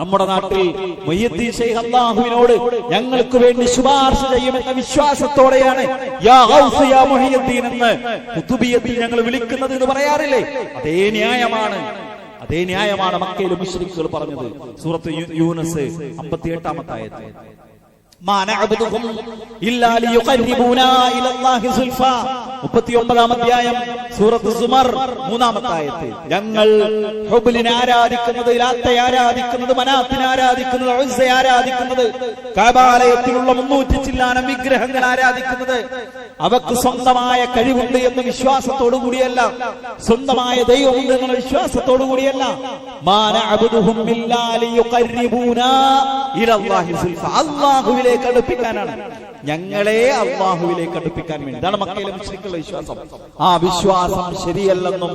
നമ്മുടെ നാട്ടിൽ മുഹ്യിദ്ദീൻ ശൈഖ് അല്ലാഹുവിനോട് ഞങ്ങൾക്ക് വേണ്ടി ശുപാർശ ചെയ്യുമെന്ന വിശ്വാസത്തോടെയാണ് യാ ഗൗസ് യാ മുഹ്യിദ്ദീൻ എന്ന് ഖുതുബിയത്തിൽ ഞങ്ങൾ വിളിക്കുന്നത് എന്ന് പറയാറില്ലേ? അതേ ന്യായമാണ് മക്കയിലെ മുശ്രിക്കുകൾ പറഞ്ഞത്. സൂറത്ത് യൂനുസ് 58-ാമത്തെ ആയത്ത്. മാ നഅബ്ദുഹും ഇല്ലാ ലിയുഖർരിബൂനാ ഇലല്ലാഹി സുൽഫാ 39-ാം അധ്യായം സൂറത്ത് സുമർ 3-ാമത്തെ ആയത്ത്. ഞങ്ങൾ ഹുബ്ലിനെ ആരാധിക്കുന്നത്, ലാത്തയെ ആരാധിക്കുന്നത്, മനാത്തിനെ ആരാധിക്കുന്നത്, ഉസ്സയെ ആരാധിക്കുന്നത്, കഅബാലയത്തിലുള്ള 300 ചില്ലാനം വിഗ്രഹങ്ങൾ ആരാധിക്കുന്നത് അവക്ക് സ്വന്തമായ കഴിവുണ്ട് എന്ന വിശ്വാസത്തോടു കൂടിയല്ല, സ്വന്തമായ ദൈവമുണ്ട് എന്ന വിശ്വാസത്തോടു കൂടിയല്ല. മാ നഅബ്ദുഹും ഇല്ലാ ലിയുഖർരിബൂനാ ഇലല്ലാഹി സുൽഫാ, അല്ലാഹുവിലേക്ക് അടുപ്പിക്കാനാണ്, ഞങ്ങളെ അല്ലാഹുവിലേക്ക് അടുപ്പിക്കാൻ വേണ്ടി. ഇതാണ് മക്കയിലെ മുശ്രിക്കുകളുടെ വിശ്വാസം. ആ വിശ്വാസം ശരിയല്ലെന്നും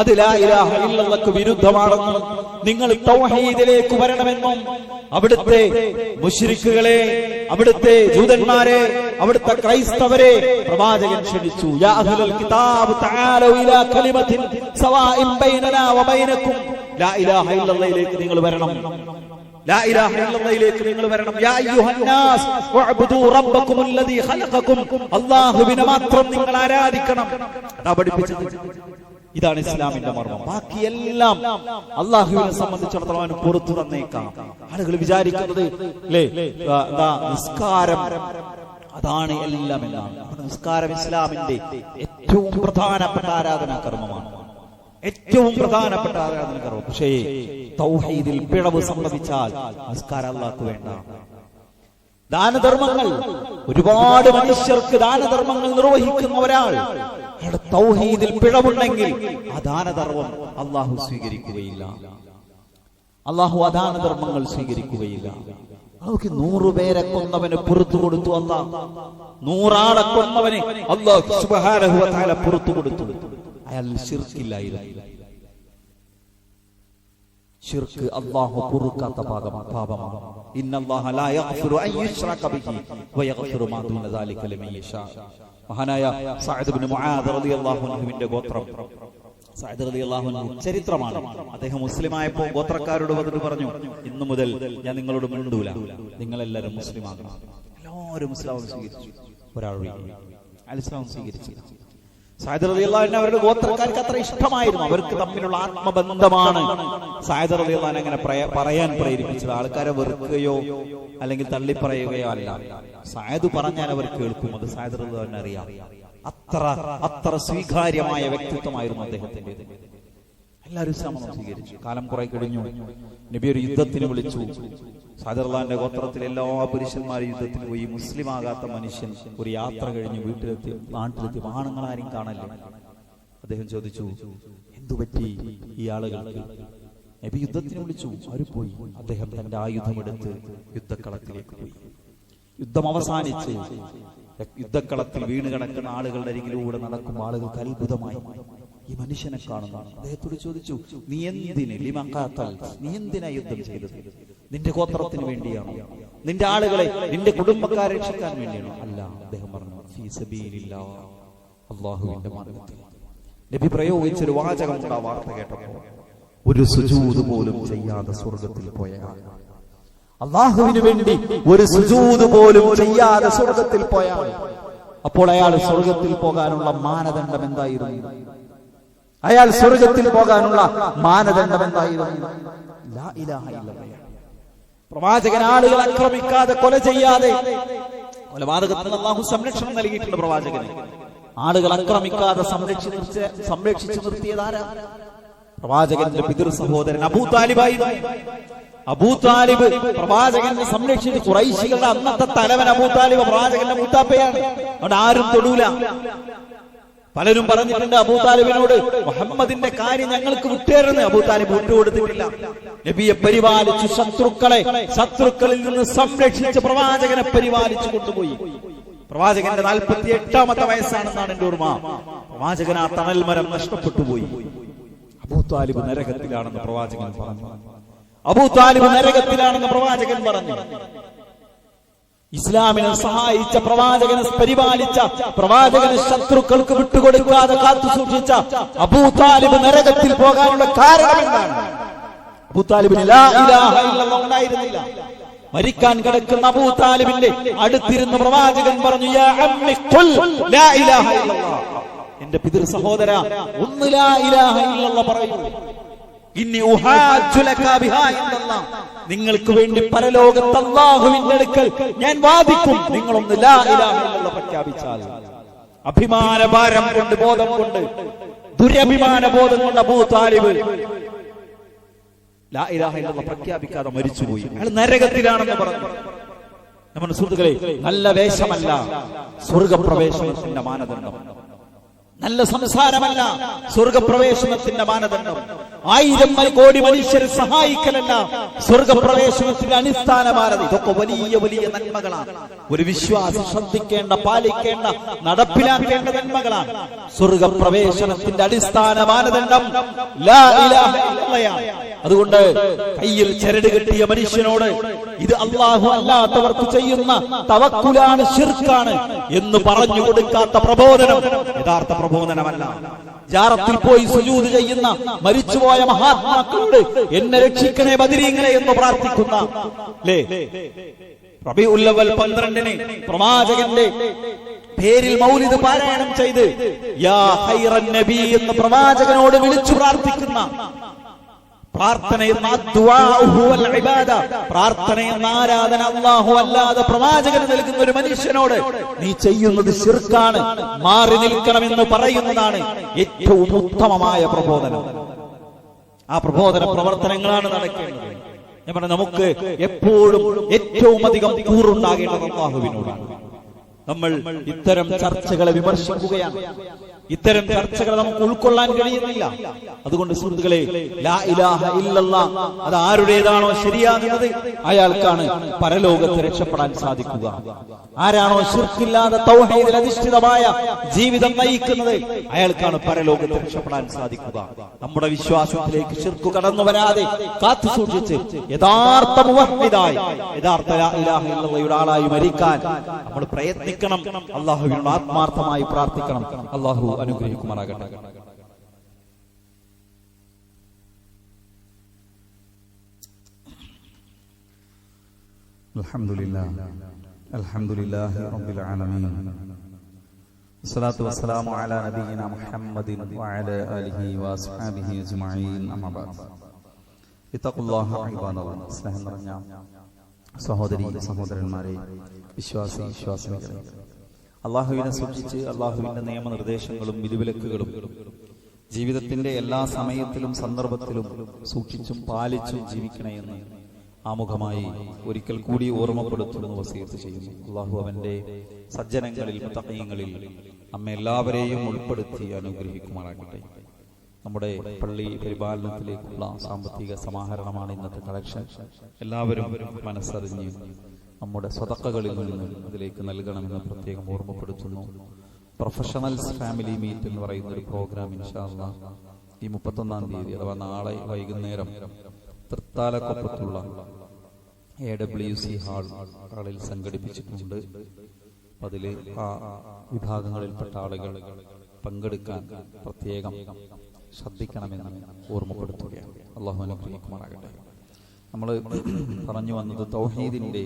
അത് ലാ ഇലാഹ ഇല്ലല്ലാഹ്ക്ക് വിരുദ്ധമാണെന്നും നിങ്ങൾ തൗഹീദിലേക്ക് വരണമെന്നും അവിടുത്തെ മുശ്രിക്കുകളെ, അവിടുത്തെ ജൂതന്മാരെ, അവിടുത്തെ ക്രൈസ്തവരെ പ്രവാചകൻ ക്ഷണിച്ചു. യാ അഹ്ലൽ കിതാബ് തആലൂ ഇലാ കലിമത്തിൻ സവാഇൻ ബൈനനാ വബൈനകും, ലാ ഇലാഹ ഇല്ലല്ലാഹിലേക്ക് നിങ്ങൾ വരണം, ലാ ഇലാഹ ഇല്ലല്ലാഹിലേക്ക് നിങ്ങൾ വരണം. യാ അയ്യുഹന്നാസ് വഅബ്ദു റബ്ബക്കുമുല്ലദീ ഖലഖകും, അല്ലാഹുവിനെ മാത്രം നിങ്ങൾ ആരാധിക്കണം. അതാ പഠിപ്പിച്ചത്. ഇതാണ് ഇസ്ലാമിന്റെ മർമ്മം. ബാക്കിയെല്ലാം അല്ലാഹുവിനെ സംബന്ധിച്ചിടത്തോളം അവന് പുറത്തു തന്നേക്കാം. ആളുകൾ വിചാരിക്കുന്നത് നിസ്കാരം അതാണ് എല്ലാം എന്നാണ്. നിസ്കാരം ഇസ്ലാമിന്റെ ഏറ്റവും പ്രധാനപ്പെട്ട ആരാധനാ കർമ്മമാണ്, ഏറ്റവും പ്രധാനപ്പെട്ട ആരാധന കർമ്മം. പക്ഷേ തൗഹീദിൽ പിഴവ് സംഭവിച്ചാൽ നിസ്കാരം അല്ലാഹുക്ക് വേണ്ട. ദാനധർമ്മങ്ങൾ, ഒരുപാട് മനുഷ്യർക്ക് ദാനധർമ്മങ്ങൾ നിർവഹിക്കുന്ന ഒരാൾ തൗഹീദിൽ പിഴവുണ്ടെങ്കിൽ ആ ദാനധർമ്മം അല്ലാഹു സ്വീകരിക്കുകയില്ല. അല്ലാഹു ആ ദാനധർമ്മങ്ങൾ സ്വീകരിക്കുകയില്ല. അവർക്ക് 100 പേരെ കൊന്നവന് പുറത്തു കൊടുത്തു അല്ലാഹ്, 100 ആളെ കൊന്നവന് അല്ലാഹു സുബ്ഹാനഹു വ തആല പുറത്തു കൊടുത്തു. അയാൾ ശിർക്കില്ലായിരുന്നു. ശിർക്ക് അല്ലാഹു പൊറുക്കാത്ത പാപമാണ്. ഇന്നല്ലാഹ ലാ യഗ്ഫിറു അൻ യുശ്റക ബിഹി വയഗ്ഫിറു മാ ദൂന ദാലിക ലിമൻ യശാ. മഹാനായ സഅദ് ഇബ്നു മുആദ് റളിയല്ലാഹു അൻഹുവിന്റെ ഗോത്രം, സഅദ് റളിയല്ലാഹു അൻഹു ചരിത്രമാണ്. അദ്ദേഹം മുസ്ലിമായപ്പോൾ ഗോത്രക്കാരോട് വന്നിട്ട് പറഞ്ഞു, ഇന്നു മുതൽ ഞാൻ നിങ്ങളോട് മിണ്ടൂല, നിങ്ങളെല്ലാവരും മുസ്ലിമാകണം. എല്ലാവരും ഇസ്ലാം സ്വീകരിച്ചു. ഒരാൾ ഇസ്ലാം സ്വീകരിച്ചില്ല. സഅദ് റളിയല്ലാഹു അൻഹു അവരുടെ ഗോത്രക്കാർക്ക് അത്ര ഇഷ്ടമായിരുന്നു. അവർക്ക് തമ്മിലുള്ള ആത്മബന്ധമാണ് സഅദ് റളിയല്ലാഹു അൻഹു അങ്ങനെ പറയാൻ പ്രേരിപ്പിച്ചത്. ആൾക്കാരെ വെറുക്കുകയോ അല്ലെങ്കിൽ തള്ളിപ്പറയുകയോ അല്ല. സഅദ് പറഞ്ഞാൽ അവർ കേൾക്കും. അത് സഅദ് റളിയല്ലാഹു അൻഹു അറിയാം. അത്ര സ്വീകാര്യമായ വ്യക്തിത്വമായിരുന്നു അദ്ദേഹത്തിന്റെ. എല്ലാവരും ഇസ്ലാം സ്വീകരിച്ചു. കാലം കുറെ കഴിഞ്ഞു. നബി ഒരു യുദ്ധത്തിന് വിളിച്ചു. സഅദ് റളിയല്ലാഹു അൻഹുവിന്റെ ഗോത്രത്തിലെ എല്ലാ പുരുഷന്മാരും യുദ്ധത്തിന് പോയി. മുസ്ലിം ആകാത്ത മനുഷ്യൻ ഒരു യാത്ര കഴിഞ്ഞ് വീട്ടിലെത്തി, നാട്ടിലെത്തി. ആണുങ്ങളാരും കാണല്ലേ. അദ്ദേഹം ചോദിച്ചു, എന്തുപറ്റി ഈ ആളുകൾക്ക്? നബി യുദ്ധത്തിന് വിളിച്ചു, അവർ പോയി. അദ്ദേഹം തന്റെ ആയുധമെടുത്ത് യുദ്ധക്കളത്തിലേക്ക് പോയി. യുദ്ധം അവസാനിച്ച് യുദ്ധക്കളത്തിൽ വീണ് കിടക്കുന്ന ആളുകളുടെ അരികിലൂടെ നടക്കുമ്പോൾ ആളുകൾക്ക് അത്ഭുതമായി. ഈ മനുഷ്യനെ കാണുന്നു. അദ്ദേഹത്തോട് ചോദിച്ചു, നീ എന്തിനാ യുദ്ധം ചെയ്തത്? നിന്റെ ഗോത്രത്തിന് വേണ്ടിയാണോ? നിന്റെ ആളുകളെ, നിന്റെ കുടുംബക്കാരെ രക്ഷിക്കാൻ വേണ്ടിയാണോ? അല്ല. അദ്ദേഹം പറഞ്ഞു, ഫീ സബീലില്ലാഹ്, അല്ലാഹുവിന്റെ മാർഗ്ഗത്തിൽ. നബി പ്രയോഗിച്ചൊരു വാചകമുണ്ട്. ആ വാർത്ത കേട്ടപ്പോൾ ഒരു സുജൂദ് പോലും ചെയ്യാതെ സ്വർഗത്തിൽ പോയ ആൾ, അല്ലാഹുവിന് വേണ്ടി ഒരു സുജൂദ് പോലും ചെയ്യാതെ സ്വർഗത്തിൽ പോയ ആൾ. അപ്പോൾ അയാൾ സ്വർഗത്തിൽ പോകാനുള്ള മാനദണ്ഡം എന്തായിരുന്നു? അയാൾ സ്വർഗത്തിൽ പോകാനുള്ള മാനദണ്ഡം എന്തായിരുന്നു? ലാ ഇലാഹ ഇല്ലല്ലാഹ്. പ്രവാചകൻ ആളുകൾ ആക്രമിക്കാതെ, കൊല ചെയ്യാതെ, കൊലപാതകത്തിന് അല്ലാഹു സംരക്ഷണം നൽകിയിട്ടുണ്ട് പ്രവാചകന്. ആളുകൾ ആക്രമിക്കാതെ സംരക്ഷിച്ചു നിർത്തിയതാരാ? പ്രവാചകന്റെ പിതൃ സഹോദരൻ അബൂ താലിബായിരുന്നു. അബൂ താലിബ് പ്രവാചകനെ സംരക്ഷിച്ച് ഖുറൈശികളുടെ അന്നത്തെ തലവൻ അബൂ താലിബ് പ്രവാചകന്റെ മൂത്താപ്പയാണ്. അവിടെ ആരും തൊടൂല. പലരും പറഞ്ഞിട്ടുണ്ട് അബൂ താലിബിനോട് മുഹമ്മദിന്റെ കാര്യം ഞങ്ങൾക്ക് വിട്ടേരുന്ന്. അബൂ താലിബ് വിട്ടുകൊടുത്തിട്ടില്ല. നബിയെ പരിപാലിച്ചു, ശത്രുക്കളിൽ നിന്ന് സംരക്ഷിച്ച് പ്രവാചകനെ പരിപാലിച്ചു കൊണ്ടുപോയി. പ്രവാചകന്റെ 48ാമത്തെ വയസ്സാണെന്നാണ് എന്റെ ഓർമ്മ. പ്രവാചകൻ ആ തണൽ മരം നഷ്ടപ്പെട്ടു പോയി. അബൂ താലിബ് നരകത്തിലാണെന്ന് പ്രവാചകൻ പറഞ്ഞു. അബൂ താലിബ് നരകത്തിലാണെന്ന് പ്രവാചകൻ പറഞ്ഞു. ഇസ്ലാമിനെ സഹായിച്ച, പ്രവാചകനെ പരിപാലിച്ച, പ്രവാചകനെ ശത്രുക്കൾക്ക് വിട്ടുകൊടുക്കാതെ കാത്തു സൂക്ഷിച്ച അബൂ താലിബ് നരകത്തിൽ പോകാനുള്ള കാരണം എന്താണ്? അബൂ താലിബിന് ലാ ഇലാഹ ഇല്ലല്ലാഹ് ഉണ്ടായിരുന്നില്ല. മരിക്കാൻ കിടക്കുന്ന അബൂ താലിബിന്റെ അടുത്തിരുന്ന് പ്രവാചകൻ പറഞ്ഞു, യാ അമ്മി ഖുൽ ലാ ഇലാഹ ഇല്ലല്ലാഹ്. എന്റെ പിതൃ സഹോദര, ഒന്ന് ലാ ഇലാഹ ഇല്ലല്ലാഹ് പറയൂ. ഇന്നി ഉഹാജ്ജു ലക ബിഹാ ഇല്ലല്ലാഹ്. നിങ്ങൾക്ക് വേണ്ടി പരലോകത്ത് അല്ലാഹുവിന്റെ അടുക്കൽ ഞാൻ വാദിക്കും, നിങ്ങളൊന്ന് ലാ ഇലാഹ ഇല്ലല്ലാഹ് പ്രഖ്യാപിച്ചാൽ. അഭിമാനഭാരം കൊണ്ട്, ബോധം കൊണ്ട്, ദുരഭിമാന ബോധം കൊണ്ട് അബൂ താലിബ് ലാ ഇലാഹ ഇല്ലല്ലാഹ് പ്രഖ്യാപിക്കാതെ മരിച്ചുപോയി. അയാൾ നരകത്തിലാണെന്ന് പറഞ്ഞു. നമ്മുടെ സുഹൃത്തുക്കളെ, നല്ല വേഷമല്ല സ്വർഗപ്രവേശനത്തിന്റെ മാനദണ്ഡം. നല്ല സംസാരമല്ല സ്വർഗപ്രവേശനത്തിന്റെ മാനദണ്ഡം. 1000 കോടി മനുഷ്യരെ സഹായിക്കലല്ല സ്വർഗപ്രവേശനത്തിന്റെ അടിസ്ഥാന മാനദണ്ഡം. ഇതൊക്കെ വലിയ വലിയ നന്മകളാണ്. ഒരു വിശ്വാസി ശ്രദ്ധിക്കേണ്ട, പാലിക്കേണ്ട, നടപ്പിലാക്കേണ്ട നന്മകളാണ്. സ്വർഗപ്രവേശനത്തിന്റെ അടിസ്ഥാന മാനദണ്ഡം ലാ ഇലാഹ ഇല്ലല്ലാഹ്. അതുകൊണ്ട് കയ്യിൽ ചരട് കെട്ടിയ മനുഷ്യനോട് ഇത് അല്ലാഹു അല്ലാത്തവർക്ക് ചെയ്യുന്ന തവക്കുലാണ്, ശിർക്കാണ് എന്ന് പറഞ്ഞു കൊടുക്കാത്ത പ്രബോധനം യഥാർത്ഥ പ്രബോധനമല്ല. ജാറത്തിൽ പോയി സുജൂദ് ചെയ്യുന്ന മരിച്ചുപോയ മഹാത്മാക്കളോട് എന്നെ രക്ഷിക്കണേ ബദരീങ്ങളെ എന്ന് പ്രാർത്ഥിക്കുന്ന റബീഉൽ അവ്വൽ 12-ന് പ്രവാചകന്റെ പേരിൽ മൗലിദ് പാരായണം ചെയ്ത് യാ ഖൈറൻ നബി എന്ന് പ്രവാചകനോട് വിളിച്ചു പ്രാർത്ഥിക്കുന്ന, പ്രാർത്ഥനയെന്ന ആരാധന അല്ലാഹു അല്ലാതെ പ്രവാചകന് നൽകുന്ന ഒരു മനുഷ്യനോട് നീ ചെയ്യുന്നത് ശിർക്കാണ്, മാറി നിൽക്കണമെന്ന് പറയുന്നതാണ് ഏറ്റവും ഉത്തമമായ പ്രബോധനം. ആ പ്രബോധന പ്രവർത്തനങ്ങളാണ് നടക്കേണ്ടത്. ഞാൻ പറഞ്ഞു, നമുക്ക് എപ്പോഴും ഏറ്റവും അധികം കൂറുണ്ടാകേണ്ടത് അല്ലാഹുവിനോടാണ്. നമ്മൾ ഇത്തരം ചർച്ചകളെ വിമർശിക്കുകയാണ്. ഇത്തരം ചർച്ചകൾ നമുക്ക് ഉൾക്കൊള്ളാൻ കഴിയുന്നില്ല. അതുകൊണ്ട് സുഹൃത്തുക്കളെ, ലാ ഇലാഹ ഇല്ലല്ലാഹ് അത് ആരുടേതാണോ ശരിയാകുന്നത് അയാൾക്കാണ് പരലോകത്ത് രക്ഷപ്പെടാൻ സാധിക്കുക. ആരാണോ ശിർക്കില്ലാതെ തൗഹീദിൽ അധിഷ്ഠിതമായ ജീവിതം നയിക്കുന്നത് അയാൾക്കാണ് പരലോകത്ത് രക്ഷപ്പെടാൻ സാധിക്കുക. നമ്മുടെ വിശ്വാസത്തിലേക്ക് ശിർക്ക് കടന്നു വരാതെ കാത്തു സൂക്ഷിച്ച് യഥാർത്ഥ മുവഹ്ഹിദായി, യഥാർത്ഥ ലാ ഇലാഹ ഇല്ലല്ലാഹയുടെ ആളായി മരിക്കാൻ നമ്മൾ പ്രയത്നിക്കണം. അല്ലാഹുവിനോട് ആത്മാർത്ഥമായി പ്രാർത്ഥിക്കണം. അല്ലാഹു അനുഗ്രഹിക്കുമാറാകട്ടെ. അൽഹംദുലില്ലാഹി റബ്ബിൽ ആലമീൻ. വസ്സലാത്തു വസ്സലാമു അലാ നബിയിനാ മുഹമ്മദിൻ വഅലാ ആലിഹി വഅസ്ഹാബിഹി അജ്മഈൻ. അമ്മാ ബഅദ്. ഇത്തഖുല്ലാഹ ഇബാദല്ലാഹ്. സ്നേഹം നിറഞ്ഞ സഹോദരി സഹോദരന്മാരെ, വിശ്വാസികളെ, അള്ളാഹുവിനെ സൂക്ഷിച്ച് അള്ളാഹുവിന്റെ നിയമനിർദ്ദേശങ്ങളും വിധിവിലക്കുകളും ജീവിതത്തിന്റെ എല്ലാ സമയത്തിലും സന്ദർഭത്തിലും സൂക്ഷിച്ചും പാലിച്ചും ജീവിക്കണമെന്ന് ആമുഖമായി ഒരിക്കൽ കൂടി ഓർമ്മപ്പെടുത്തുന്നു, വസിയത്ത് ചെയ്യുന്നു. അള്ളാഹു അവന്റെ സജ്ജനങ്ങളിൽ, മുത്തഖീങ്ങളിൽ നമ്മെ എല്ലാവരെയും ഉൾപ്പെടുത്തി അനുഗ്രഹിക്കുമാറാകട്ടെ. നമ്മുടെ പള്ളി പരിപാലനത്തിലേക്കുള്ള സാമ്പത്തിക സമാഹരണമാണ് ഇന്നത്തെ കളക്ഷൻ. എല്ലാവരും മനസ്സറിഞ്ഞ് നമ്മുടെ സ്വതക്കകളിൽ നിന്ന് അതിലേക്ക് നൽകണമെന്ന് പ്രത്യേകം ഓർമ്മപ്പെടുത്തുന്നു. പ്രൊഫഷണൽസ് ഫാമിലി മീറ്റ് എന്ന് പറയുന്ന ഒരു പ്രോഗ്രാം ഇൻഷാ അല്ലാഹ് ഈ 31-ാം തീയതി അഥവാ നാളെ വൈകുന്നേരം തൃത്താലക്കൊപ്പത്തുള്ള AWC ഹാളിൽ സംഘടിപ്പിച്ചിട്ടുണ്ട്. അതിൽ ആ വിഭാഗങ്ങളിൽപ്പെട്ട ആളുകൾ പങ്കെടുക്കാൻ പ്രത്യേകം ശ്രദ്ധിക്കണമെന്ന് ഓർമ്മപ്പെടുത്തുകയാണ്. അല്ലാഹു അനുഗ്രഹിക്കുമാറാകട്ടെ. നമ്മൾ പറഞ്ഞു വന്നത് തൗഹീദിന്റെ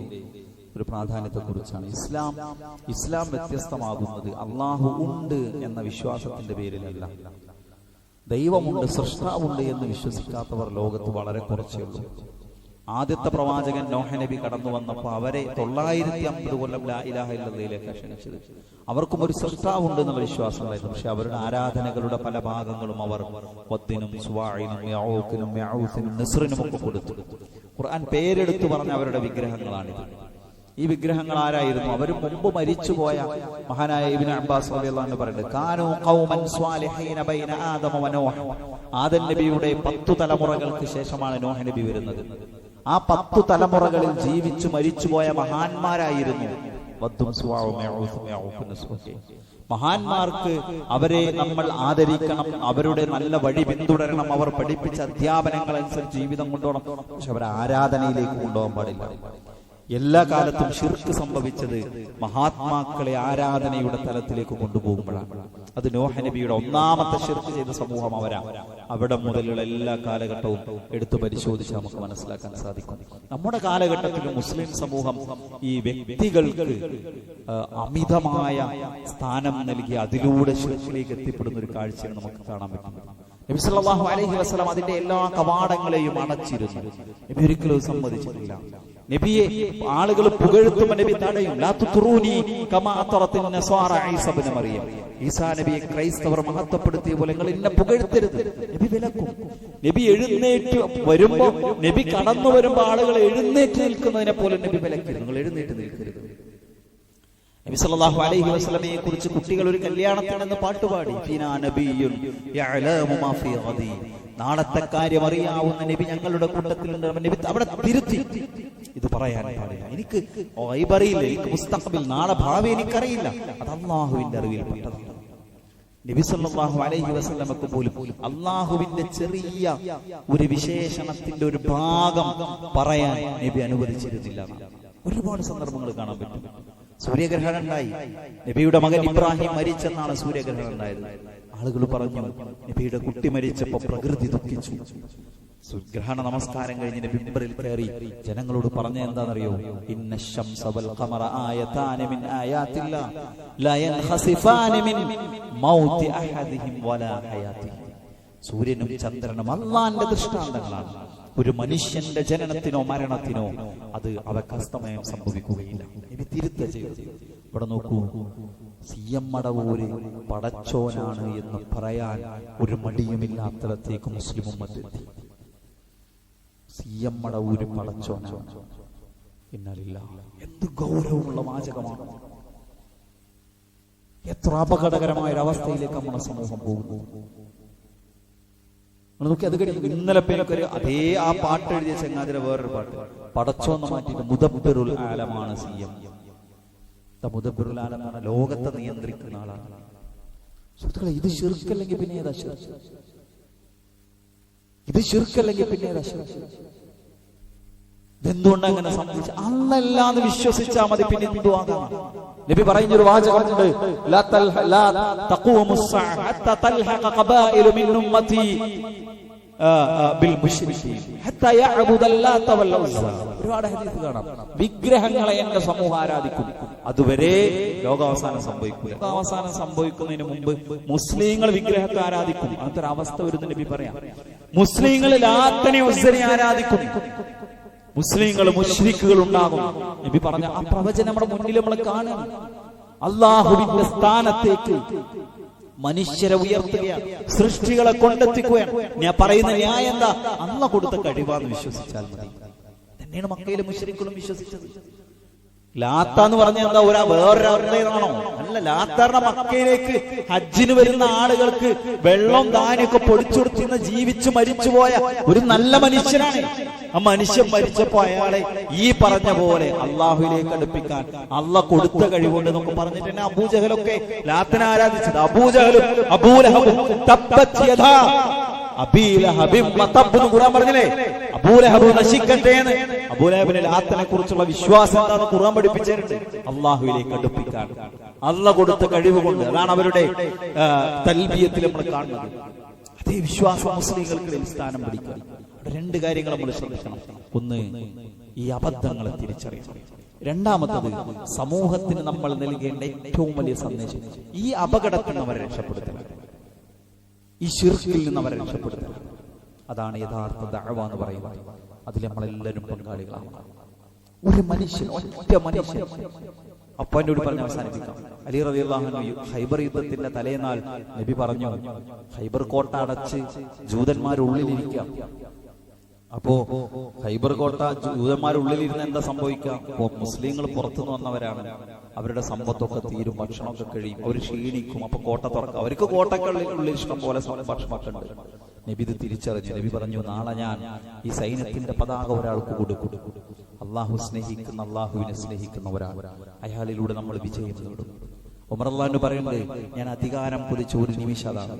ഒരു പ്രാധാന്യത്തെക്കുറിച്ചാണ്. ഇസ്ലാം വ്യത്യസ്തമാകുന്നത് അള്ളാഹു ഉണ്ട് എന്ന വിശ്വാസത്തിന്റെ പേരിലല്ല. ദൈവമുണ്ട്, സൃഷ്ടാവുണ്ട് എന്ന് വിശ്വസിക്കാത്തവർ ലോകത്ത് വളരെ കുറച്ചേ ഉള്ളൂ. ആദ്യത്തെ പ്രവാചകൻ നോഹ നബി കടന്നു വന്നപ്പോൾ അവരെ 950 കൊല്ലം ലാ ഇലാഹ ഇല്ലല്ലാഹിലേക്ക് ക്ഷണിച്ചത്. അവർക്കും ഒരു സൃഷ്ടാവുണ്ട് എന്നുള്ള വിശ്വാസമായിരുന്നു. പക്ഷെ അവരുടെ ആരാധനകളുടെ പല ഭാഗങ്ങളും അവർ വദ്ദിനും സുവാഇനും യഊഖിനും യഊസിനും നസ്റിനും ഒക്കെ കൊടുത്തു. ഖുർആൻ പേരെടുത്ത് പറഞ്ഞ അവരുടെ വിഗ്രഹങ്ങളാണിത്. ഈ വിഗ്രഹങ്ങൾ ആരായിരുന്നു? അവർ മുമ്പ് മരിച്ചുപോയ മഹാനായ ഇബ്നു അബ്ബാസ് റളിയല്ലാഹു അൻഹു പറയുന്നത്, കാനൂ ഖൗമൻ സ്വാലിഹീന ബൈന ആദമ വ നൂഹ്. ആദം നബിയുടെ 10 തലമുറകൾക്ക് ശേഷമാണ് നോഹ നബി വരുന്നത്. ആ 10 തലമുറകളിൽ ജീവിച്ചു മരിച്ചുപോയ മഹാന്മാരായിരുന്നു വദ്ദും സുവാഉം യഊസും യഊഖും നസ്റും. മഹാന്മാർക്ക് അവരെ നമ്മൾ ആദരിക്കണം, അവരുടെ നല്ല വഴി പിന്തുടരണം, അവർ പഠിപ്പിച്ച അധ്യാപനങ്ങൾ അനുസരിച്ച് ജീവിതം കൊണ്ടുപോകണം. പക്ഷെ അവരെ ആരാധനയിലേക്ക് കൊണ്ടുപോകാൻ പാടില്ല. എല്ലാ കാലത്തും ശിർക്ക് സംഭവിച്ചത് മഹാത്മാക്കളെ ആരാധനയുടെ തലത്തിലേക്ക് കൊണ്ടുപോകുമ്പോഴാണ്. അത് നോഹ നബിയുടെ ഒന്നാമത്തെ ശിർക്ക് ചെയ്ത സമൂഹം അവരാ. അവിടെ മുതലുള്ള എല്ലാ കാലഘട്ടവും എടുത്തു പരിശോധിച്ച് നമുക്ക് മനസ്സിലാക്കാൻ സാധിക്കും. നമ്മുടെ കാലഘട്ടത്തിൽ മുസ്ലിം സമൂഹം ഈ വ്യക്തികൾക്ക് അമിതമായ സ്ഥാനം നൽകി അതിലൂടെ ശിർക്കിലേക്ക് എത്തിപ്പെടുന്ന ഒരു കാഴ്ചയാണ് നമുക്ക് കാണാൻ പറ്റുന്നത്. നബി സല്ലല്ലാഹു അലൈഹി വസല്ലം അതിന്റെ എല്ലാ കവാടങ്ങളെയും അടച്ചിരുന്നു. നബി ഒരിക്കലും സമ്മതിച്ചിട്ടില്ല. നബിയെ ആളുകൾ പുകഴ്ത്തുമ്പോൾ നബി തടയും. ലാ തുറൂനി കമാ അത്തറത്തിൻ നസ്വാറ ഈസ ഇബ്നു മറിയം. ഈസാ നബിയെ ക്രൈസ്തവർ മഹത്വപ്പെടുത്തിയ പോലെ നിങ്ങൾ എന്നെ പുകഴ്ത്തരുത്. നബി വിലക്കും. നബി എഴുന്നേറ്റ് വരുമ്പോൾ, നബി കടന്നു വരുമ്പോൾ ആളുകൾ എഴുന്നേറ്റ് നിൽക്കുന്നതിനെ പോലെ നബി വിലക്കരുത്. നിങ്ങൾ എഴുന്നേറ്റ് നിൽക്കരുത്. നബി സല്ലല്ലാഹു അലൈഹി വസല്ലമയെ കുറിച്ച് കുട്ടികൾ ഒരു കല്യാണത്തിനെന്ന് പാട്ടുപാടി, ഫീനാ നബിയ്യുൻ യഅലമു മാ ഫീ ഗദി. നാളത്തെ കാര്യം അറിയാവുന്ന നബി ഞങ്ങളുടെ കൂട്ടത്തിലുണ്ട്. നബി അവിടെ തിരുത്തി, ഇത് പറയാൻ പാടില്ല, എനിക്ക് അറിയില്ല, എനിക്ക് മുസ്തഖബിൽ നാളെ ഭാവി എനിക്കറിയില്ല, അത് അള്ളാഹുവിന്റെ അറിവിൽപ്പെട്ടതാണ്. നബി സല്ലല്ലാഹു അലൈഹി വസല്ലമക്ക് പോലും അള്ളാഹുവിന്റെ ചെറിയ ഒരു വിശേഷണത്തിന്റെ ഒരു ഭാഗം പറയാൻ നബി അനുവദിച്ചിരുന്നില്ല. ഒരുപാട് സന്ദർഭങ്ങൾ കാണാൻ പറ്റും. സൂര്യഗ്രഹണം ഉണ്ടായി, നബിയുടെ മകൻ ഇബ്രാഹിം മരിച്ചെന്നാണ് സൂര്യഗ്രഹണം ഉണ്ടായത്. ആളുകൾ പറഞ്ഞു നബിയുടെ കുട്ടി മരിച്ചപ്പോ പ്രകൃതി ദുഃഖിച്ചു. ഗ്രഹണ നമസ്കാരം കഴിഞ്ഞ് നബി മിമ്പറിൽ കയറി ജനങ്ങളോട് പറഞ്ഞ എന്താണെന്നറിയോ? ഇന്ന ശംസ വൽ ഖമറ ആയതാന മിൻ ആയാതില്ലാഹ് ലാ യൻഖസിഫാന മിൻ മൗതി അഹദിഹിം വലാ ഹയാതിഹി. സൂര്യനും ചന്ദ്രനും അല്ലാഹുവിന്റെ ദൃഷ്ടാന്തങ്ങളാണ്. ഒരു മനുഷ്യന്റെ ജനനത്തിനോ മരണത്തിനോ അത് അവർക്ക് അസ്തമയം സംഭവിക്കുകയില്ല. നബി തിരുത്ത ചെയ്തു. ഇവിടെ നോക്കൂ, CM മടവൂര് പടച്ചോനാണ് എന്ന് പറയാൻ ഒരു മടിയുമില്ലാത്തടത്തേക്ക് മുസ്ലിം ഉമ്മത്തെത്തി. CM മടവൂര് പടച്ചോനാണ്. എന്ത് ഗൗരവമുള്ള വാചകമാണ്! എത്ര അപകടകരമായ ഒരവസ്ഥയിലേക്ക് നമ്മുടെ സമൂഹം പോകുന്നു. നോക്കി, അത് കഴിഞ്ഞു ഇന്നലെ പേരൊക്കെ അതേ ആ പാട്ട് എഴുതിയ ചങ്ങാതിരെ വേറൊരു പാട്ട് പടച്ചോന്ന് മാറ്റിയിട്ട് മുദബ്ബിറുൽ ആലമാണ് CM. മുദബ്ബിറുൽ ആലം എന്ന് പറഞ്ഞാൽ ലോകത്തെ നിയന്ത്രിക്കുന്ന ആളാണ്. സുഹൃത്തുക്കളെ, ഇത് ശിർക്കല്ലെങ്കിൽ പിന്നെ ഏതാ ശിർക്ക്? ഇത് ശിർക്കല്ലെങ്കിൽ പിന്നെ ഏതാ ശിർക്ക്? ഇതെന്തുകൊണ്ട് അങ്ങനെ സംഭവിച്ചു? അല്ലല്ലാന്ന് വിശ്വസിച്ചാൽ മതി, പിന്നെ എന്തു ആകാം. നബി പറയുന്നൊരു വാചകമുണ്ട്, ലാ തഖൂമുസ് സഅ ഹത്താ തൽഹഖ ഖബായിലു മിൻ ഉമ്മതി ബിൽ മുശ്രികീൻ ഹത്താ യഅബുദല്ലാത വൽ ഉസ്സ. ഒരുപാട് ഹദീസ് കാണാം. വിഗ്രഹങ്ങളെ എന്റെ സമൂഹം ആരാധിക്കും, അതുവരെ ലോകാവസാനം സംഭവിക്കില്ല. ലോകാവസാനം സംഭവിക്കുന്നതിന് മുമ്പ് മുസ്ലിങ്ങൾ വിഗ്രഹത്തെ ആരാധിക്കും. അങ്ങനത്തെ ഒരു അവസ്ഥ വരുന്ന നബി പറയാം. മുസ്ലിങ്ങൾ ലാത്തനെ ഉസ്സനെ ആരാധിക്കും, മുസ്ലിങ്ങൾ മുശ്രിക്കുകൾ ഉണ്ടാകും. നബി പറഞ്ഞ ആ പ്രവചനം നമ്മുടെ മുന്നിൽ നമ്മൾ കാണും. അള്ളാഹുവിന്റെ സ്ഥാനത്തേക്ക് മനുഷ്യരെ ഉയർത്തുകയാണ്, സൃഷ്ടികളെ കൊണ്ടെത്തിക്കുകയാണ്. ഞാൻ പറയുന്ന ന്യായം എന്താ? അള്ളാഹ് കൊടുത്ത കഴിവാന്ന് വിശ്വസിച്ചാൽ മതി. തന്നെയാണ് മക്കയിലെ മുശ്രിക്കുകളും വിശ്വസിച്ചത്. ലാത്ത എന്ന് പറഞ്ഞ എന്താ? വേറൊരാണോ? അല്ല, ലാത്താറിന്റെ മക്കയിലേക്ക് ഹജ്ജിന് വരുന്ന ആളുകൾക്ക് വെള്ളം ധാന്യമൊക്കെ പൊടിച്ചുകൊടുത്തിരുന്ന ജീവിച്ചു മരിച്ചുപോയ ഒരു നല്ല മനുഷ്യനാണ്. ആ മനുഷ്യൻ മരിച്ചപ്പോ അയാളെ ഈ പറഞ്ഞ പോലെ അള്ളാഹുവിലേക്ക് അടുപ്പിക്കാൻ അള്ളാഹ് കൊടുത്ത കഴിവുണ്ട് എന്നൊക്കെ പറഞ്ഞിട്ട് തന്നെ അബൂജഹലൊക്കെ ലാത്തനെ ആരാധിച്ചത്. അബൂജഹലും അബൂലഹബും തബ്ബത് യദാ അബീലഹബിൻ വതബ് എന്ന് ഖുർആൻ പറഞ്ഞില്ലേ? അബൂലഹബ് നശിക്കട്ടെ എന്ന്. അബൂലഹബിനെ ലാത്തനെ കുറിച്ചുള്ള വിശ്വാസം എന്താന്ന് ഖുർആൻ പഠിപ്പിച്ചിട്ടുണ്ട്. അള്ളാഹുവിലേക്ക് അടുപ്പിക്കാൻ അള്ളാഹ് കൊടുത്ത കഴിവ് കൊണ്ട്. അതാണ് അവരുടെ തൽബിയത്തിൽ നമ്മൾ കാണുന്നത്. അതേ വിശ്വാസം മുസ്ലിങ്ങൾക്കിടയിൽ സ്ഥാനം പിടിക്കുക. രണ്ട് കാര്യങ്ങൾ നമ്മൾ ശ്രദ്ധിക്കണം. ഒന്ന്, ഈ അബദ്ധങ്ങളെ തിരിച്ചറിയണം. രണ്ടാമത്തത്, സമൂഹത്തിന് നമ്മൾ നൽകേണ്ട ഏറ്റവും വലിയ സന്ദേശം ഈ അപകടത്തിൽ നിന്ന് അവരെ രക്ഷപ്പെടുത്തണം, ഈ ശിർക്കിൽ നിന്ന് അവരെ രക്ഷപ്പെടുത്തണം. അതാണ് യഥാർത്ഥ ദഅവ എന്ന് പറയുന്നത്. അതിൽ നമ്മളെല്ലാവരും പങ്കാളികളാണ്. ഒരു മനുഷ്യൻ, ഒറ്റ മനുഷ്യൻ അപ്പാനോട് പറഞ്ഞ് അവസാനിപ്പിക്കാം. അലി റളിയല്ലാഹു അൻഹു ഖൈബർ യുദ്ധത്തിന്റെ തലേനാൾ നബി പറഞ്ഞു, ഖൈബർ കോട്ട അടച്ച് ജൂതന്മാരുള്ളിലിരിക്കാം. അപ്പോ ഖൈബർ കോട്ട ജൂതന്മാരുള്ളിലിരുന്ന് എന്താ സംഭവിക്കുക? മുസ്ലിങ്ങൾ പുറത്തുനിന്ന് വന്നവരാണ്, അവരുടെ സമ്പത്തൊക്കെ തീരും, ഭക്ഷണമൊക്കെ കഴിയും, അവർ ക്ഷീണിക്കും. അപ്പൊ കോട്ട തുറക്കാം. അവർക്ക് കോട്ടക്കുള്ളിൽ ഇഷ്ടം പോലെ ഭക്ഷണമൊക്കെ ഉണ്ട്. നബി ഇത് തിരിച്ചറിഞ്ഞു. നബി പറഞ്ഞു, നാളെ ഞാൻ ഈ സൈന്യത്തിന്റെ പതാക ഒരാൾക്ക് കൊടുക്കും. അള്ളാഹു സ്നേഹിക്കുന്ന, അള്ളാഹുവിനെ സ്നേഹിക്കുന്ന ഒരാൾ, അയാളിലൂടെ നമ്മൾ വിജയം നേടും. ഉമർ റളിയല്ലാഹു പറയുന്നത്, ഞാൻ അധികാരം കൊതിച്ച ഒരു നിമിഷം അതാണ്.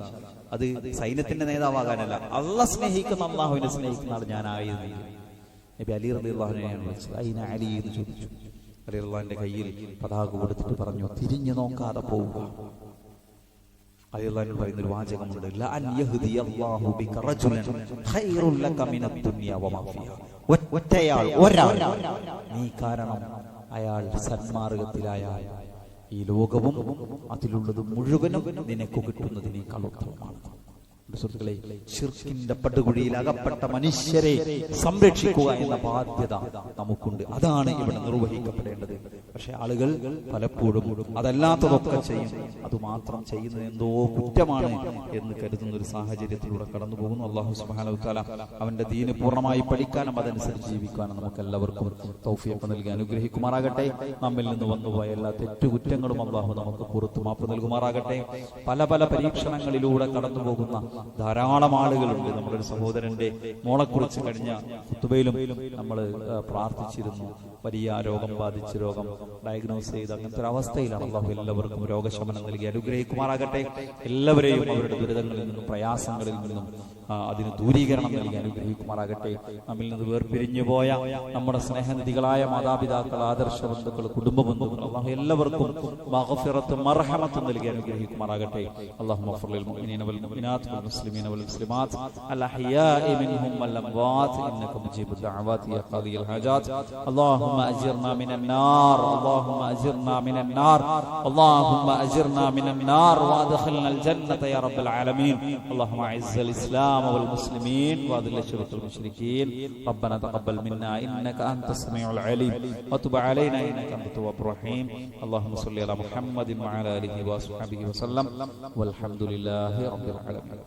അത് സൈന്യത്തിന്റെ നേതാവാകാനല്ല, അള്ളാഹ് സ്നേഹിക്കുന്ന, അള്ളാഹുവിനെ സ്നേഹിക്കുന്ന ആൾ ഞാനായിരുന്നു. നബി അലി റളിയല്ലാഹുവിനെയാണ് വിളിച്ചത്. അയിന അലി എന്ന് ചോദിച്ചു. അലി റളിയല്ലാഹുവിന്റെ കയ്യിൽ പതാക കൊടുത്തിട്ട് പറഞ്ഞു, തിരിഞ്ഞു നോക്കാതെ പോവുക. അലി റളിയല്ലാഹു പറയുന്ന ഒരു വാചകമുണ്ട്, ലഅൻ യഹ്ദിയല്ലാഹു ബിക റജുലൻ ഖൈറുൻ ലക മിനദ് ദുനിയ വമാ ഫിഹാ. ഒറ്റയാൾ, ഒരാൾ നീ കാരണം അയാൾ സന്മാർഗത്തിലായാൽ ഈ ലോകവും അതിലുള്ളത് മുഴുവനും നിനക്ക് കിട്ടുന്നതിനേക്കാൾ ഉത്തമമാണ്. സുഹൃത്തുക്കളെ, ശിർക്കിന്റെ പടുകുഴിയിൽ അകപ്പെട്ട മനുഷ്യരെ സംരക്ഷിക്കുക എന്ന ബാധ്യത നമുക്കുണ്ട്. അതാണ് ഇവിടെ നിർവഹിക്കപ്പെടേണ്ടത്. പക്ഷെ ആളുകൾ പലപ്പോഴും അതല്ലാത്തതൊക്കെ ചെയ്യും. അതുമാത്രം ചെയ്യുന്നത് എന്തോ കുറ്റമാണ് എന്ന് കരുതുന്ന ഒരു സാഹചര്യത്തിലൂടെ കടന്നു പോകുന്നു. അല്ലാഹു സുബ്ഹാനഹു വ തആല അവന്റെ ദീന് പൂർണ്ണമായി പഠിക്കാനും അതനുസരിച്ച് ജീവിക്കാനും നമുക്ക് എല്ലാവർക്കും തൗഫീഖ് നൽകി അനുഗ്രഹിക്കുമാറാകട്ടെ. നമ്മിൽ നിന്ന് വന്നുപോയ എല്ലാ തെറ്റുകുറ്റങ്ങളും അല്ലാഹു നമുക്ക് പുറത്തു മാപ്പ് നൽകുമാറാകട്ടെ. പല പല പരീക്ഷണങ്ങളിലൂടെ കടന്നു പോകുന്ന ധാരാളം ആളുകളുണ്ട്. നമ്മുടെ ഒരു സഹോദരന്റെ മോളെക്കുറിച്ച് കഴിഞ്ഞ ഖുതുബയിലും നമ്മൾ പ്രാർത്ഥിച്ചിരുന്നു. വലിയ രോഗം ബാധിച്ച് രോഗം ഡയഗ്നോസ് ചെയ്ത് അങ്ങനത്തെ ഒരു അവസ്ഥയിലാണ്. അല്ലാഹു എല്ലാവർക്കും രോഗശമനം നൽകി അനുഗ്രഹിക്കുമാറാകട്ടെ. എല്ലാവരെയും അവരുടെ ദുരിതങ്ങളിൽ നിന്നും പ്രയാസങ്ങളിൽ നിന്നും അതിന് ദൂരീകരണം നൽകി അനുഗ്രഹിക്കുമാറാകട്ടെ. നമ്മിൽ നിന്ന് വേർപിരിഞ്ഞു പോയ നമ്മുടെ സ്നേഹനിധികളായ മാതാപിതാക്കൾ, ആദർശ ബന്ധുക്കൾ, കുടുംബ ബന്ധുക്കൾ, അല്ലാഹു എല്ലാവർക്കും മഗ്ഫിറത്തും മർഹമത്തും നൽകി അനുഗ്രഹിക്കുമാറാകട്ടെ. അല്ലാഹുമ്മ ഗ്ഫിർ ലിൽ മുഅ്മിനീന വൽ മുഅ്മിനാത്ത് വൽ മുസ്ലിമീന വൽ മുസ്ലിമാത്ത് അൽ അഹ്യാഇ മിൻഹും വൽ അംവാത്ത് ഇന്നക മുജീബുദ് ദഅവാതി യാ ഖാദിയൽ ഹാജാത്ത്. അല്ലാഹുമ്മ അജിർനാ മിനൻ നാർ, അല്ലാഹുമ്മ അജിർനാ മിനൻ നാർ, അല്ലാഹുമ്മ അജിർനാ മിനൻ നാർ വഅദ്ഖിൽനൽ ജന്നത യാ റബ്ബൽ ആലമീൻ. അല്ലാഹുമ്മ അഇസ്സൽ ഇസ്ലാം والمسلمين وأذل الشرك والمشركين. ربنا تقبل منا إنك أنت السميع العليم وتب علينا إنك أنت التواب الرحيم. اللهم صل على محمد وعلى آله وصحبه وسلم والحمد لله رب العالمين.